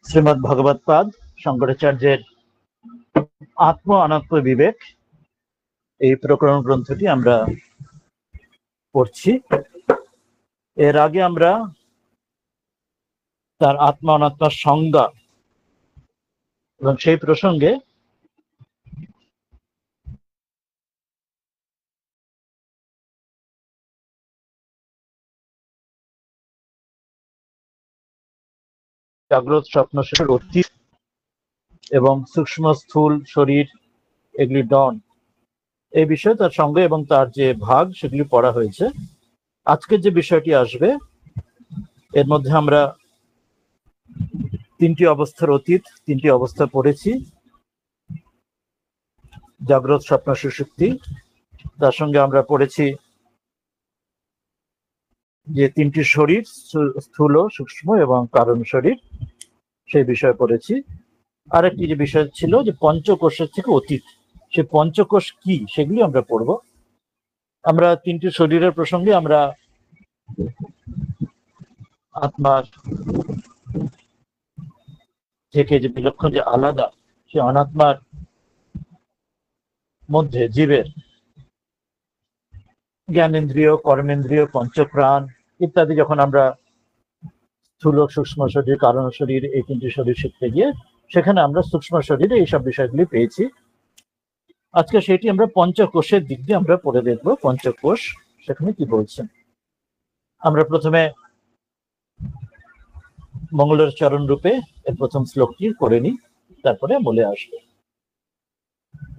শ্রীমদ্ ভগবৎপাদ শঙ্করাচার্যের আত্ম অনাত্ম বিবেক এই প্রকরণ গ্রন্থটি আমরা পড়ছি। এর আগে আমরা তার আত্মা অনাত্মার সংজ্ঞা এবং সেই প্রসঙ্গে জাগ্রত স্বপ্ন শেষের অতীত এবং সূক্ষ্ম স্থূল শরীর এগুলি ডন এই বিষয়ে তার সঙ্গে এবং তার যে ভাগ সেগুলি পড়া হয়েছে। আজকের যে বিষয়টি আসবে এর মধ্যে আমরা তিনটি অবস্থার অতীত, তিনটি অবস্থা পড়েছি, জাগ্রত স্বপ্ন সুষুপ্তি। তার সঙ্গে আমরা পড়েছি যে তিনটি শরীর, স্থূল, সূক্ষ্ম এবং কারণ শরীর, সেই বিষয়ে পড়েছি। আরেকটি যে বিষয় ছিল যে পঞ্চকোষের থেকে অতীত, সে পঞ্চকোষ কি সেগুলি আমরা পড়ব। আমরা তিনটি শরীরের প্রসঙ্গে আমরা আত্মার থেকে যে বিলক্ষণ যে আলাদা, সে অনাত্মার মধ্যে জীবের জ্ঞানেন্দ্রিয়, কর্মেন্দ্রিয়, পঞ্চপ্রাণ ইত্যাদি যখন আমরা স্থূল, সূক্ষ্ম শরীর, কারণ শরীর এই তিনটি শরীর শিখতে গিয়ে সেখানে আমরা সূক্ষ্ম শরীরে এইসব বিষয়গুলি পেয়েছি। আজকে সেটি আমরা পঞ্চকোষের দিক দিয়ে আমরা পড়ে দেখবো পঞ্চকোষ সেখানে কি বলছেন। আমরা প্রথমে মঙ্গলের চরণ রূপে এর প্রথম শ্লোকটি করে নিই, তারপরে বলে আসবে।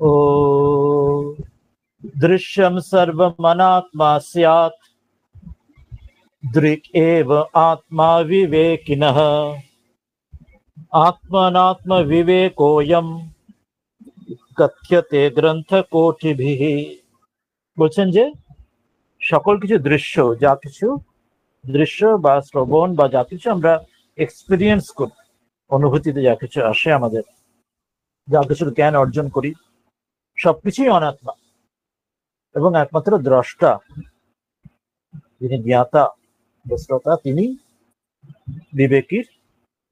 ও দৃশ্যম সর্বমনাত্মা স্যাৎ দৃক এব আত্মা বিবেকিনঃ আত্মনাত্ম বিবেকোয়ম কথ্যতে গ্রন্থ কোটিভিঃ। বলছেন যে সকল কিছু দৃশ্য, যা কিছু দৃশ্য বা শ্রবণ বা যা কিছু আমরা এক্সপিরিয়েন্স করি, অনুভূতিতে যা কিছু আসে আমাদের, যা কিছুর জ্ঞান অর্জন করি, সবকিছুই অনাত্মা এবং একমাত্র দ্রষ্টা, যিনি জ্ঞাতা শ্রোতা, তিনি বিবেকীর,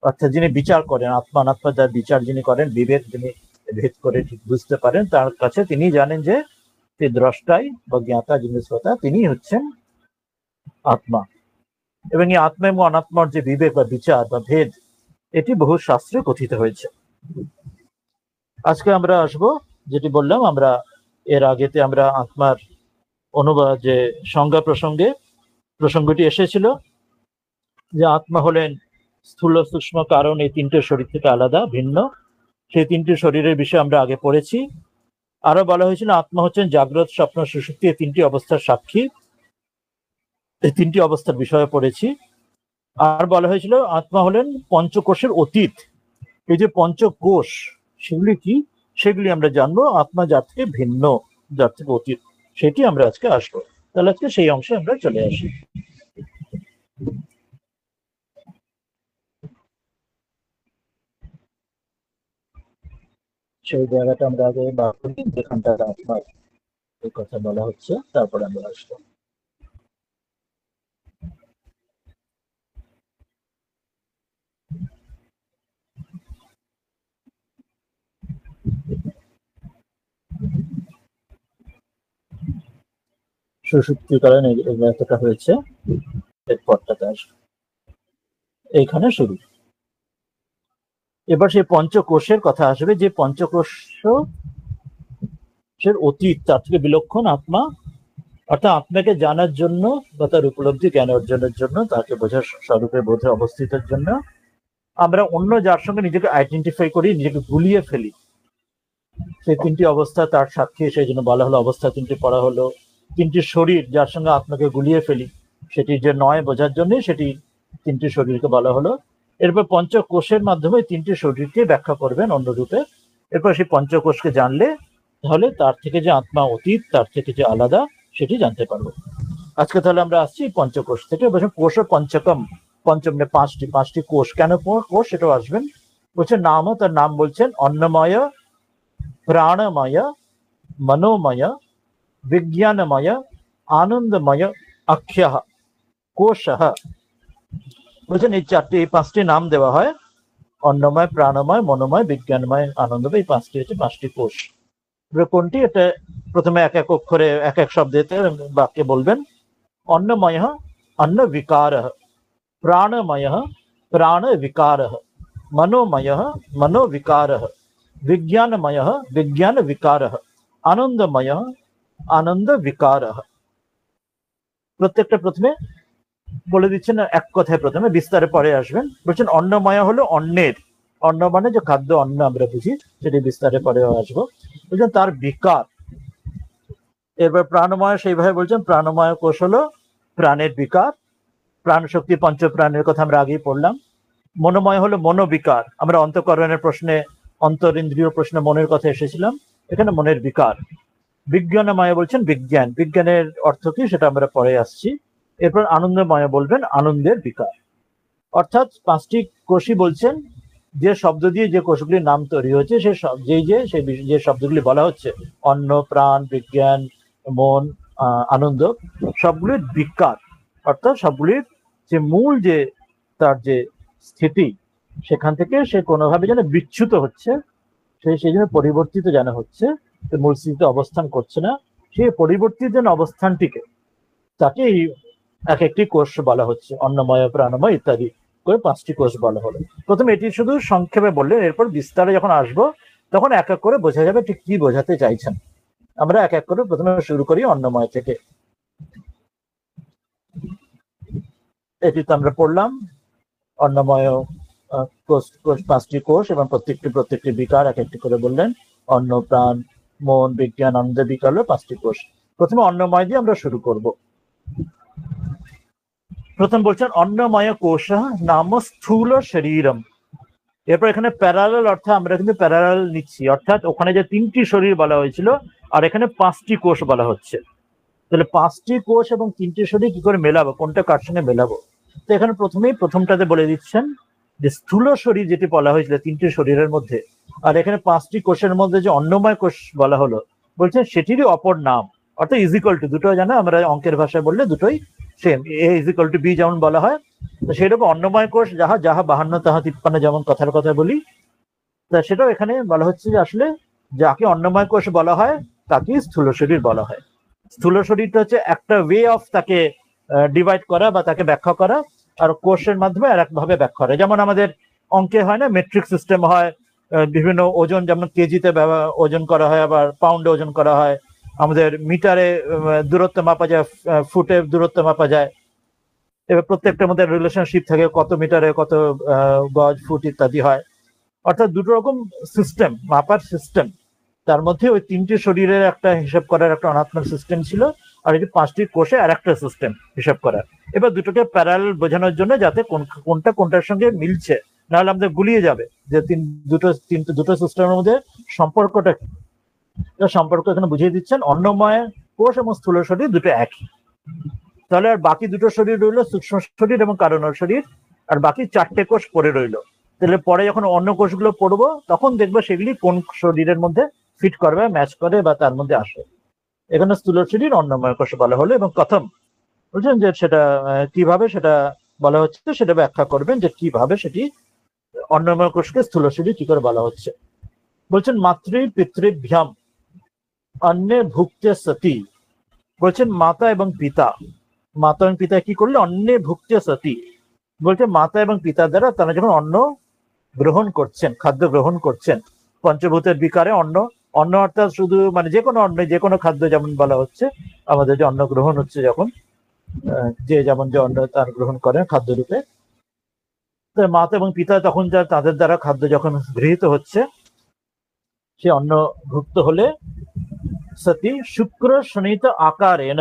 অর্থাৎ যিনি বিচার করেন, আত্মা অনাত্মা যার বিচার যিনি করেন, বিবেক যিনি ভেদ করে ঠিক বুঝতে পারেন, তার কাছে তিনি জানেন যে সেই দ্রষ্টাই বা জ্ঞাতা যিনি শ্রোতা তিনি হচ্ছেন আত্মা। এবং এই আত্মা এবং অনাত্মার যে বিবেক বা বিচার বা ভেদ, এটি বহু শাস্ত্রে কথিত হয়েছে। আজকে আমরা আসবো যেটি বললাম, আমরা এর আগেতে আমরা আত্মার অনুবাদ যে সংজ্ঞা প্রসঙ্গটি এসেছিল যে আত্মা হলেন স্থূল, সূক্ষ্ম, কারণ এই তিনটে শরীর থেকে আলাদা, ভিন্ন। সেই তিনটি শরীরের বিষয়ে আমরা আগে পড়েছি। আরো বলা হয়েছিল আত্মা হচ্ছেন জাগ্রত, স্বপ্ন, সুষুপ্তি এই তিনটি অবস্থার সাক্ষী, এই তিনটি অবস্থার বিষয়ে পড়েছি। আর বলা হয়েছিল আত্মা হলেন পঞ্চকোষের অতীত। এই যে পঞ্চকোষ সেগুলি কি, সেগুলি আমরা জানবো। আত্মা যার থেকে ভিন্ন, যার থেকে অতীত, সেটি আমরা আজকে আসবো। তাহলে আজকে সেই অংশে আমরা চলে আসি। সেই জায়গাটা আমরা আগে বার করি যেখানটা আত্মার এই কথা বলা হচ্ছে, তারপরে আমরা আসবো। সুষুপ্তির কারণে এতটা হয়েছে, এরপরটাতে আসবে, এইখানে শুরু। এবার সেই পঞ্চকোষের কথা আসবে, যে পঞ্চকোষের অতীত, তার থেকে বিলক্ষণ আত্মা, অর্থাৎ আত্মাকে জানার জন্য বা তার উপলব্ধি জ্ঞান অর্জনের জন্য, তাকে বোঝার স্বরূপে বোধে অবস্থিতের জন্য আমরা অন্য যার সঙ্গে নিজেকে আইডেন্টিফাই করি, নিজেকে গুলিয়ে ফেলি, সেই তিনটি অবস্থা তার সাক্ষী, সেই জন্য বলা হলো অবস্থা তিনটি পড়া হলো। তিনটি শরীর যার সঙ্গে আত্মাকে গুলিয়ে ফেলি, সেটি যে নয় বোঝার জন্য সেটি তিনটি শরীরকে বলা হলো। এরপর পঞ্চকোষের মাধ্যমে তিনটি শরীরকে ব্যাখ্যা করবেন অন্য রূপে। এরপর সেই পঞ্চকোষকে জানলে তাহলে তার থেকে যে আত্মা অতীত, তার থেকে যে আলাদা, সেটি জানতে পারবো। আজকে তাহলে আমরা আসছি পঞ্চকোষ থেকে। বলছেন কোষ পঞ্চকম, পঞ্চম মানে পাঁচটি কোষ। কেন কোষ সেটাও আসবেন। বলছেন নামও, তার নাম বলছেন অন্নময়, প্রাণময়, মনোময়, বিজ্ঞানময়, আনন্দময়, অক্ষয়। কোষঃ, বলছেন এই চারটি এই পাঁচটি নাম দেওয়া হয়, অন্নময়, প্রাণময়, মনোময়, বিজ্ঞানময়, আনন্দময়, এই পাঁচটি হচ্ছে পাঁচটি কোষ। কোনটি? এটা প্রথমে এক এক অক্ষরে এক এক শব্দতে বাক্যে বলবেন। অন্নময় অন্ন বিকার, প্রাণময় প্রাণ বিকার, मनोमय मनोविकार, विज्ञानमय विज्ञान विकार, आनंदमय आनंद विकार। প্রত্যেকটা প্রথমে বলে দিচ্ছেন এক কথায়, প্রথমে বিস্তারে পরে আসবেন। বলছেন অন্নময় হলো অন্নের, অন্ন মানে যে খাদ্য, অন্ন আমরা বুঝি, সেটি বিস্তারে পরে আসবো। বলছেন তার বিকার। এরপর প্রাণময়, সেইভাবে বলছেন প্রাণময় কোষ হলো প্রাণের বিকার, প্রাণ শক্তি পঞ্চ প্রাণের কথা আমরা আগেই পড়লাম। মনোময় হলো মনোবিকার, আমরা অন্তঃকরণের প্রশ্নে, অন্তরিন্দ্রিয় প্রশ্নে মনের কথা এসেছিলাম, এখানে মনের বিকার। বিজ্ঞানময় বলছেন বিজ্ঞান, বিজ্ঞানের অর্থ কি সেটা আমরা পরে আসছি। এরপর আনন্দময় বলবেন আনন্দের বিকার। অর্থাৎ পাঁচটি কোষই বলছেন যে শব্দ দিয়ে যে কোষগুলির নাম তৈরি হয়েছে, সে যে শব্দগুলি বলা হচ্ছে, অন্ন, প্রাণ, বিজ্ঞান, মন, আনন্দ, সবগুলির বিকার, অর্থাৎ সবগুলির যে মূল যে তার যে স্থিতি, সেখান থেকে সে কোনোভাবে যেন বিচ্যুত হচ্ছে, সেই জন্য পরিবর্তিত যেন হচ্ছে, মূল স্থিতিতে অবস্থান করছে না, সেই পরিবর্তিত যেন অবস্থানটিকে, তাকে এই এক একটি কোষ বলা হচ্ছে, অন্নময়, প্রাণময় ইত্যাদি করে পাঁচটি কোষ বলা হলো। প্রথমে এটি শুধু সংক্ষেপে বললেন, এরপর বিস্তারে যখন আসবো তখন এক এক করে বোঝা যাবে ঠিক কি বোঝাতে চাইছেন। আমরা এক এক করে প্রথমে শুরু করি অন্নময় থেকে। এটি তো আমরা পড়লাম, অন্নময় কোষ, পাঁচটি কোষ এবং প্রত্যেকটি বিকার এক একটি করে বললেন। অন্ন, প্রাণ, মন, বিজ্ঞান, আনন্দ বিকার হলো পাঁচটি কোষ। প্রথমে অন্নময় দিয়ে আমরা শুরু করব। প্রথম বলছেন অন্নময় কোষ নাম স্থূল শরীরম। এরপর এখানে প্যারালাল অর্থে আমরা কিন্তু প্যারালাল নিচ্ছি, অর্থাৎ ওখানে যে তিনটি শরীর বলা হয়েছিল আর এখানে পাঁচটি কোষ বলা হচ্ছে, তাহলে পাঁচটি কোষ এবং তিনটি শরীর কি করে মেলাবো, কোনটা কার সঙ্গে মেলাবো? তো এখানে প্রথমটাতে বলে দিচ্ছেন যে স্থূল শরীর যেটি বলা হয়েছিল তিনটি শরীরের মধ্যে, আর এখানে পাঁচটি কোষের মধ্যে যে অন্নময় কোষ বলা হলো, বলছেন সেটিরই অপর নাম, অর্থাৎ ইজিক্যাল টু, দুটো জানা আমরা অঙ্কের ভাষায় বললে দুটোই সেম, এ ইজিক্যাল টু বি যেমন বলা হয়, তো সেরকম অন্নময় কোষ যাহা যাহা 52 তাহা 53 যেমন কথার কথা বলি, তা সেটাও এখানে বলা হচ্ছে যে আসলে যাকে অন্নময় কোষ বলা হয় তাকে স্থূল শরীর বলা হয়। স্থূল শরীরটা হচ্ছে একটা ওয়ে অফ তাকে ডিভাইড করা বা তাকে ব্যাখ্যা করা, আর কোষের মাধ্যমে আর একভাবে ব্যাখ্যা করা। যেমন আমাদের অঙ্কে হয় না, মেট্রিক সিস্টেম হয়, বিভিন্ন ওজন, যেমন কেজিতে ওজন করা হয়, আবার পাউন্ডে ওজন করা হয়, আমাদের মিটারে দূরত্ব মাপা যায়, ফুটে দূরত্ব মাপা যায়। এবার প্রত্যেকটার মধ্যে রিলেশনশিপ থাকে, কত মিটারে কত গজ, ফুট ইত্যাদি হয়। অর্থাৎ দুটো রকম সিস্টেম, মাপার সিস্টেম, তার মধ্যে ওই তিনটি শরীরের একটা হিসাব করার একটা অনাত্মার সিস্টেম ছিল, আর এই পাঁচটি কোষে আর একটা সিস্টেম হিসাব করার। এবার দুটোকে প্যারালাল বোঝানোর জন্য, যাতে কোনটা কোনটার সঙ্গে মিলছে, নাহলে আমাদের গুলিয়ে যাবে যে দুটো সিস্টেমের মধ্যে সম্পর্কটা কি। সম্পর্ক এখানে বুঝিয়ে দিচ্ছেন, অন্নময় কোষ এবং স্থূল শরীর দুটো একই। তাহলে আর বাকি দুটো শরীর রইলো, সূক্ষ্ম শরীর এবং কারণ শরীর, আর বাকি চারটে কোষ পড়ে রইলো। তাহলে পরে যখন অন্য কোষগুলো পড়বো তখন দেখবো সেগুলি কোন শরীরের মধ্যে ফিট করবে, ম্যাচ করে বা তার মধ্যে আসে। এখানে স্থূল শরীর অন্নময় কোষ বলা হলো, এবং প্রথম বলছেন যে সেটা কিভাবে সেটা বলা হচ্ছে, সেটা ব্যাখ্যা করবেন যে কিভাবে সেটি অন্নময় কোষকে স্থূল শরীর কি করে বলা হচ্ছে। বলছেন মাতৃ পিতৃভ্যাম অন্নে ভুক্তে সতী, বলছেন মাতা এবং পিতা, মাতা এবং পিতা কি করলে অন্নে ভুক্তে সতী, বলছে মাতা এবং পিতার দ্বারা তারা যখন অন্ন গ্রহণ করছেন, খাদ্য গ্রহণ করছেন, পঞ্চভূতের বিকারে অন্ন, অন্ন অর্থাৎ শুধু মানে যে কোনো অন্ন, যে কোনো খাদ্য, যেমন বলা হচ্ছে আমাদের যে অন্ন গ্রহণ হচ্ছে, যখন যে যেমন যে অন্ন তার গ্রহণ করেন খাদ্য রূপে, মাতা এবং পিতা তখন তাদের দ্বারা খাদ্য যখন গৃহীত হচ্ছে, সে অন্ন ভুক্ত হলে সতী শুক্র শোণিত আকারেণ,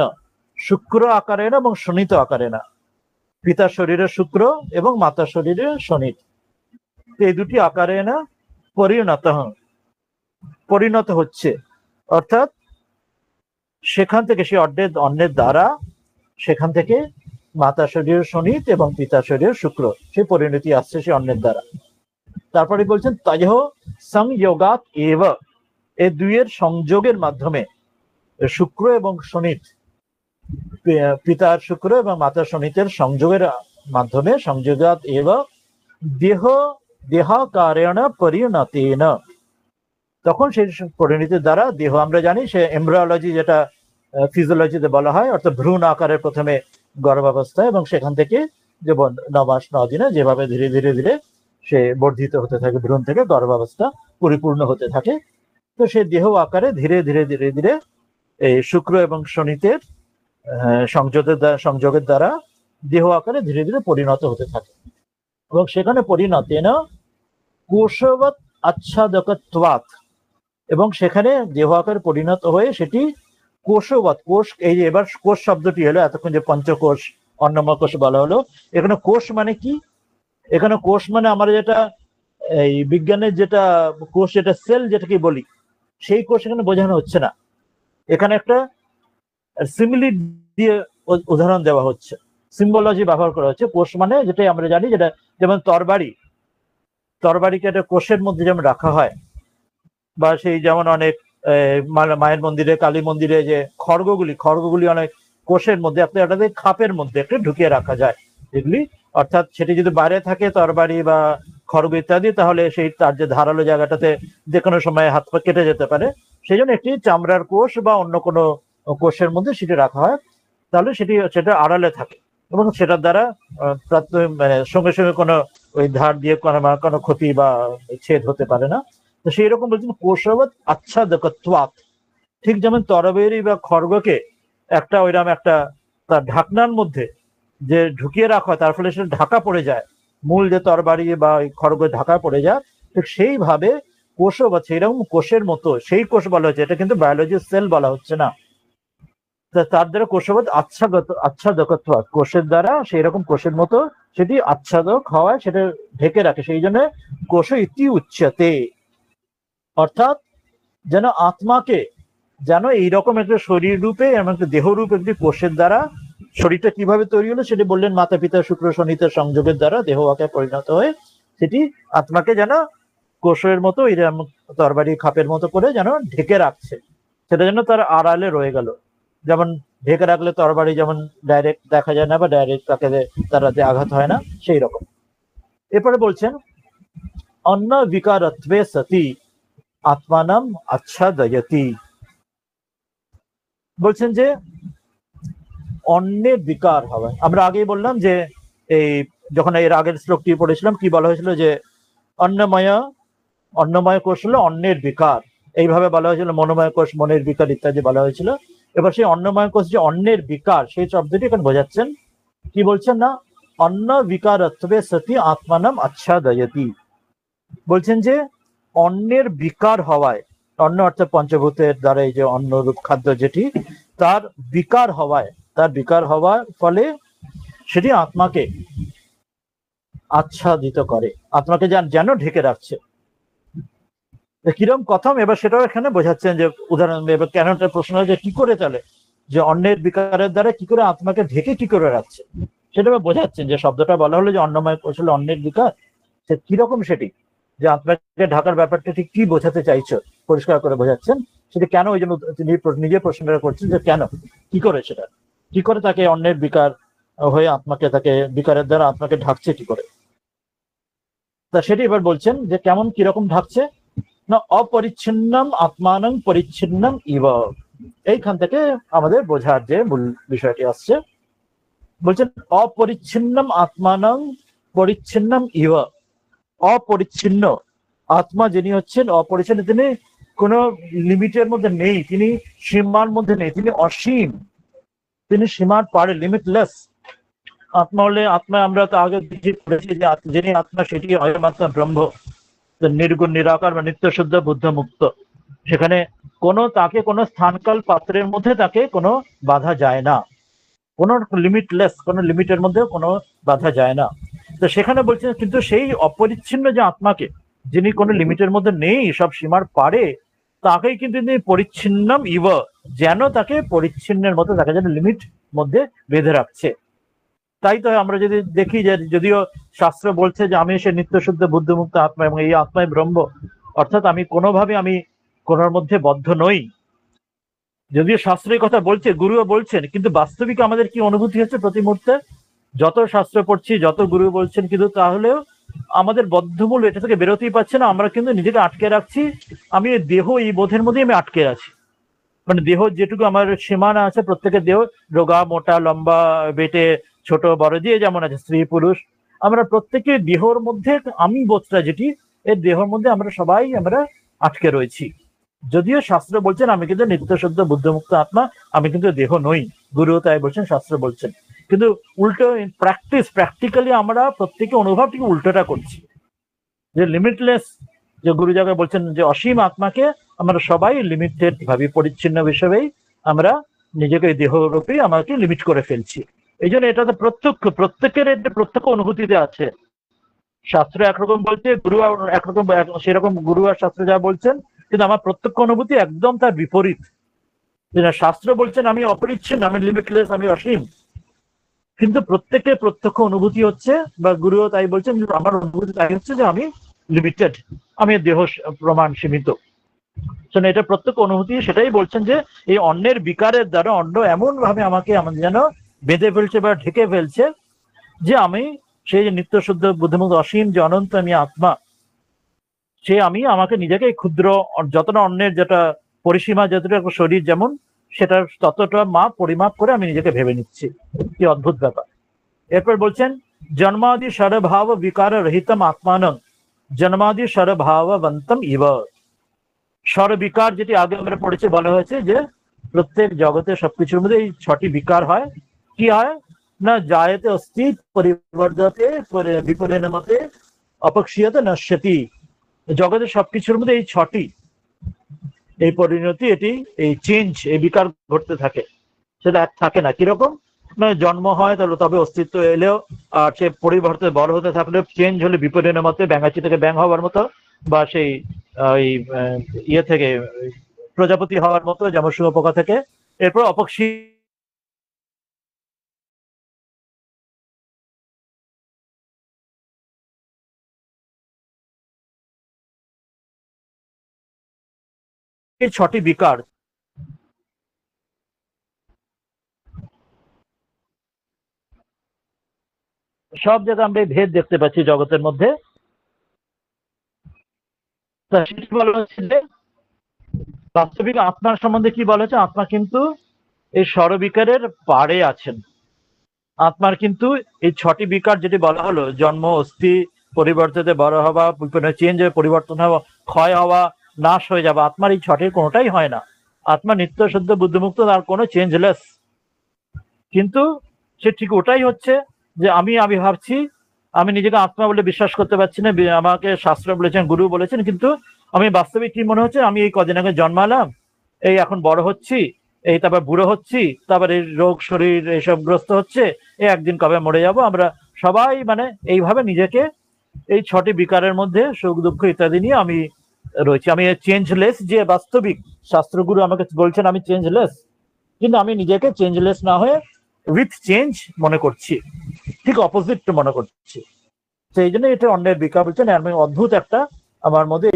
শুক্র আকারেণ এবং শোণিত আকারেণ, পিতার শরীরে শুক্র এবং মাতার শরীরে শোণিত, এই দুটি আকারেণ পরিণত হচ্ছে, অর্থাৎ সেখান থেকে সে অন্নের দ্বারা, সেখান থেকে মাতা শরীরের শোণিত এবং পিতা শরীরের শুক্র, সেই পরিণতি আসছে সে অন্নের দ্বারা। তারপরে বলছেন তয়ঃ সংযোগাৎ এব, এই দুইয়ের সংযোগের মাধ্যমে শুক্র এবং শোণিত পিতার শুক্র এবং মাতার শনিতের সংযোগের মাধ্যমে সংযোগাত এব দেহ দেহাকারেণ পরিণতেন, তখন সেই পরিণতির দ্বারা দেহ, আমরা জানি সে এমব্রায়োলজি যেটা ফিজিওলজিতে বলা হয়, অর্থাৎ ভ্রূণ আকারের প্রথমে গর্ভাবস্থা এবং সেখান থেকে যে 9 মাস 9 দিনে যেভাবে ধীরে ধীরে ধীরে সে বর্ধিত হতে থাকে ভ্রূণ থেকে গর্ভাবস্থা পরিপূর্ণ হতে থাকে, তো সে দেহ আকারে ধীরে ধীরে ধীরে ধীরে এই শুক্র এবং শনিতের সংযোগের দ্বারা দেহ আকারে ধীরে ধীরে পরিণত হতে থাকে এবং সেখানে পরিণতেন কোষবৎ আচ্ছাদকত্বাৎ, এবং সেখানে দেহ আকারে পরিণত হয়ে সেটি কোষবৎ, কোষ, এই যে এবার কোষ শব্দটি হলো, এতক্ষণ যে পঞ্চকোষ অন্নময় কোষ বলা হলো, এখানে কোষ মানে কি? এখানে কোষ মানে আমরা যেটা এই বিজ্ঞানের যেটা কোষ, যেটা সেল যেটাকে বলি, সেই কোষ এখানে বোঝানো হচ্ছে না। এখানে একটা সিমিলি দিয়ে উদাহরণ দেওয়া হচ্ছে, সিম্বলজি ব্যবহার করা হচ্ছে। কোষ মানে যেটাই আমরা জানি, যেটা যেমন তরবারিকে একটা কোষের মধ্যে যেমন রাখা হয়, বা সেই যেমন অনেক মায়ের মন্দিরে, কালী মন্দিরে যে খড়গগুলি অনেক কোষের মধ্যে একটা খাপের মধ্যে একটা ঢুকিয়ে রাখা যায় এগুলি, অর্থাৎ সেটি যদি বাইরে থাকে তরবারি বা খড়গ ইত্যাদি, তাহলে সেই তার যে ধারালো জায়গাটাতে যে কোনো সময় হাত পা কেটে যেতে পারে, সেই জন্য একটি চামড়ার কোষ বা অন্য কোনো কোষের মধ্যে সেটি রাখা হয়, তাহলে সেটা আড়ালে থাকে এবং সেটার দ্বারা মানে সঙ্গে সঙ্গে কোনো ওই ধার দিয়ে কোনো ক্ষতি বা ছেদ হতে পারে না। তো সেই রকম বলছেন কোষবৎ আচ্ছাদকত্বাৎ, ঠিক যেমন তরবেরি বা খড়গকে একটা ওইরকম একটা তার ঢাকনার মধ্যে যে ঢুকিয়ে রাখা হয়, তার ফলে সেটা ঢাকা পড়ে যায়, মূল যে তরবারি বা ওই খড়গ ঢাকা পড়ে যায়, ঠিক সেইভাবে কোষবৎ সেইরকম কোষের মতো, সেই কোষ বলা হচ্ছে, এটা কিন্তু বায়োলজি সেল বলা হচ্ছে না। তার দ্বারা কোষবৎ আচ্ছাদকত্বাৎ, কোষের দ্বারা সেই রকম কোষের মতো সেটি আচ্ছাদক হওয়ায় সেটা ঢেকে রাখে, সেই জন্য কোষ ইতি উচ্চতে, অর্থাৎ যেন আত্মাকে যেন এইরকম একটা শরীর রূপে এবং একটা দেহ রূপে একটি কোষের দ্বারা, শরীরটা কিভাবে তৈরি হলো সেটি বললেন, মাতা পিতা শুক্র শনিতে সংযোগের দ্বারা দেহ আকারে পরিণত হয়ে সেটি আত্মাকে যেন কোষের মতো এরকম তরবারি খাপের মতো করে যেন ঢেকে রাখছে, সেটা যেন তার আড়ালে রয়ে গেল। যেমন ঢেকে রাখলে তরবারি যেমন ডাইরেক্ট দেখা যায় না বা ডাইরেক্ট তাকে তারাতে আঘাত হয় না, সেই রকম। এরপরে বলছেন অন্য বিকারত্বে সতি আত্মানাম আচ্ছাদয়তি, বলছেন যে অন্যের বিকার হবে। আমরা আগেই বললাম যে এই যখন এর আগের শ্লোকটি পড়েছিলাম কি বলা হয়েছিল, যে অন্নময় কোষ হলো অন্যের বিকার, এইভাবে বলা হয়েছিল, মনোময় কোষ মনের বিকার ইত্যাদি বলা হয়েছিল। এবার সেই অন্নময় কোষ যে অন্যের বিকার, সেই শব্দটি এখানে বোঝাচ্ছেন। কি বলছেন না, অন্ন বিকারত্বে সতি আত্মানাম আচ্ছাদয়তি, বলছেন যে অন্যের বিকার হওয়ায়, অন্ন অর্থাৎ পঞ্চভূতের দ্বারা এই যে অন্নরূপ খাদ্য যেটি, তার বিকার হওয়ার ফলে সেটি আত্মাকে আচ্ছাদিত করে, আত্মাকে যেন ঢেকে রাখছে। কিরম কথম, এবার সেটাও এখানে বোঝাচ্ছেন যে উদাহরণ, এবার কেন প্রশ্ন হয় যে কি করে চলে, যে অন্যের বিকারের দ্বারা কি করে আত্মাকে ঢেকে কি করে রাখছে, সেটা বোঝাচ্ছেন। যে শব্দটা বলা হলো যে অন্নময় কোষ হলো অন্যের বিকার, সে কিরকম সেটি, যে আত্মাকে ঢাকার ব্যাপারটা ঠিক কি বোঝাতে চাইছো, পরিষ্কার করে বোঝাচ্ছেন সেটা কেন। ওই জন্য তিনি নিজে প্রশ্নটা করছেন যে কেন, কি করে সেটা, কি করে তাকে অন্যের বিকার হয়ে আত্মাকে, তাকে বিকারের দ্বারা আত্মাকে ঢাকছে কি করে, তা সেটি এবার বলছেন যে কেমন কিরকম ঢাকছে না, অপরিচ্ছিন্নম আত্মানং পরিচ্ছিন্নম ইব, এইখান থেকে আমাদের বোঝার যে মূল বিষয়টি আসছে। বলছেন অপরিচ্ছিন্নম আত্মানং পরিচ্ছিন্নম ইব, অপরিচ্ছিন্ন আত্মা যিনি হচ্ছেন অপরিচ্ছিন্ন, তিনি কোনো লিমিটের মধ্যে নেই, তিনি সীমার মধ্যে নেই, তিনি অসীম, তিনি সীমার পারে, লিমিটলেস। আত্মা হলে, আত্মায় আমরা তো আগে পড়েছি যে যিনি আত্মা সেটি অয়মাত্মা ব্রহ্ম, নির্গুণ নিরাকার বা নিত্য শুদ্ধ বুদ্ধ মুক্ত, সেখানে তাকে কোনো স্থানকাল পাত্রের মধ্যে তাকে কোনো বাধা যায় না, কোনো লিমিটলেস, কোনো লিমিটের মধ্যে কোনো বাধা যায় না। তো সেখানে বলছেন কিন্তু সেই অপরিচ্ছিন্ন যে আত্মাকে, যিনি কোনো লিমিটের মধ্যে নেই, সব সীমার পারে, তাকেই কিন্তু তিনি পরিচ্ছিন্নম ইব, যেন তাকে পরিচ্ছিন্নের মতো, তাকে যেন লিমিট মধ্যে বেঁধে রাখছে। তাই তো আমরা যদি দেখি যে যদিও শাস্ত্র বলছে যে আমি সে নিত্য শুদ্ধ বুদ্ধমুক্ত আত্মা এবং এই আত্মায় ব্রহ্ম, অর্থাৎ আমি কোনোভাবে আমি কোনোর মধ্যে বদ্ধ নই, যদিও শাস্ত্রের কথা বলছে, গুরুও বলছেন, কিন্তু বাস্তবিক আমাদের কি অনুভূতি হচ্ছে প্রতি মুহূর্তে? যত শাস্ত্র পড়ছি, যত গুরু বলছেন, কিন্তু তাহলেও আমাদের বদ্ধমূল এটা থেকে বেরোতেই পারছে না। আমরা কিন্তু নিজেকে আটকে রাখছি। আমি দেহ, এই বোধের মধ্যেই আমি আটকে আছি। মানে দেহ যেটুকু আমার সীমানা আছে, প্রত্যেকের দেহ রোগা মোটা লম্বা বেটে ছোট বড় দিয়ে যেমন আছে, স্ত্রী পুরুষ, আমরা প্রত্যেকের দেহর মধ্যে আমি বোধটা যেটি, এই দেহর মধ্যে আমরা সবাই আটকে রয়েছি। যদিও শাস্ত্র বলছেন আমি কিন্তু নিত্য শুদ্ধ বুদ্ধমুক্ত আত্মা, আমি কিন্তু দেহ নই, গুরু তাই বলছেন, শাস্ত্র বলছেন। কিন্তু উল্টো প্র্যাকটিক্যালি আমরা প্রত্যেকে অনুভব ঠিক উল্টোটা করছি, যে লিমিটলেস, যে গুরু জায়গায় বলছেন যে অসীম আত্মাকে আমরা সবাই লিমিটেড ভাবি, পরিচ্ছিন্ন হিসেবেই আমরা নিজেকে দেহরূপে আমাকে লিমিট করে ফেলছি। এই জন্য এটা তো প্রত্যেকের এটা প্রত্যক্ষ অনুভূতিতে আছে। শাস্ত্র একরকম বলছে, গুরু একরকম, সেরকম গুরু আর শাস্ত্র যা বলছেন, কিন্তু আমার প্রত্যক্ষ অনুভূতি একদম তার বিপরীত। শাস্ত্র বলছেন আমি অপরিচ্ছিন্ন, আমি লিমিটলেস, আমি অসীম, কিন্তু প্রত্যেকের প্রত্যক্ষ অনুভূতি হচ্ছে, বা গুরুও তাই বলছেন, আমার অনুভূতি তাই হচ্ছে যে আমি লিমিটেড, আমি দেহ প্রমাণ সীমিত। এটা প্রত্যক্ষ অনুভূতি, সেটাই বলছেন যে এই অন্যের বিকারের দ্বারা অন্য এমন ভাবে আমাকে যেন বেঁধে ফেলছে বা ঢেকে ফেলছে, যে আমি সেই যে নিত্য শুদ্ধ বুদ্ধিমুক্ত অসীম যে অনন্ত আমি আত্মা, সে আমি আমাকে নিজেকে ক্ষুদ্র, যতটা অন্যের যেটা পরিসীমা, যতটা শরীর যেমন, সেটা ততটা পরিমাপ করে আমি নিজেকে ভেবে নিচ্ছি। কি অদ্ভুত ব্যাপার। এরপর বলছেন জন্মাদি স্বরভাব বিকার রহিতম আত্মানং জন্মাদি স্বরভাবন্তম ইব। স্বর বিকার যেটি আগে আমরা পড়েছি, বলা হয়েছে যে প্রত্যেক জগতে সবকিছুর মধ্যে এই 6টি বিকার হয়। কি হয় না, জায়তে অস্তি পরিবর্ধতে বিপরিণামতে অপক্ষীয়তে নশ্যতি। জগতের সবকিছুর মধ্যে এই 6টি, এই পরিণতি, এটি এই চেঞ্জ, এই বিকার ঘটতে থাকে, সেটা এক থাকে না। কিরকম না, জন্ম হয় তাহলে তবে অস্তিত্ব এলেও, আর সে পরিবর্তে বড় হতে থাকলে, চেঞ্জ হলে বিপরিণামতে, ব্যাঙাচি থেকে ব্যাঙ হওয়ার মতো, বা সেই ইয়ে থেকে প্রজাপতি হওয়ার মতো, যেমন শুঁয়োপোকা থেকে। এরপর অপক্ষী এই 6টি বিকার, সব জায়গায় আমরা ভেদ দেখতে পাচ্ছি জগতের মধ্যে। তা সেটি বলা হচ্ছে যে বাস্তবিক আত্মার সম্বন্ধে কি বলা হচ্ছে, আত্মা কিন্তু এই স্বরবিকারের পারে আছেন। আত্মার কিন্তু এই 6টি বিকার যেটি বলা হলো, জন্ম, অস্থি, পরিবর্তিত বড় হওয়া, চেঞ্জ হয়ে পরিবর্তন হওয়া, ক্ষয় হওয়া, নাশ হয়ে যাওয়া, আত্মার এই 6টির কোনোটাই হয় না। আত্মা নিত্য শুদ্ধ বুদ্ধিমুক্ত, তার কোনো চেঞ্জলেস। কিন্তু সে ঠিক ওটাই হচ্ছে যে আমি ভাবছি, আমি নিজেকে আত্মা বলে বিশ্বাস করতে পারছি না। আমাকে শাস্ত্র বলেছেন, গুরু বলেছেন, কিন্তু আমি বাস্তবিক কি মনে হচ্ছে, আমি এই কদিন আগে জন্মালাম, এই এখন বড় হচ্ছি, এই তারপর বুড়ো হচ্ছি, তারপর এই রোগ শরীর এইসব গ্রস্ত হচ্ছে, এই একদিন কবে মরে যাব। আমরা সবাই এইভাবে নিজেকে এই 6টি বিকারের মধ্যে সুখ দুঃখ ইত্যাদি নিয়ে আমি রয়েছি। আমি চেঞ্জলেস, যে বাস্তবিক শাস্ত্রগুরু আমাকে বলছেন আমি চেঞ্জলেস, কিন্তু আমি নিজেকে চেঞ্জলেস না হয়ে উইথ চেঞ্জ মনে করছি, ঠিক অপোজিট মনে করছি। সেই জন্য এটা অন্যের বিকার বলছেন। আমি অদ্ভুত একটা আমার মধ্যে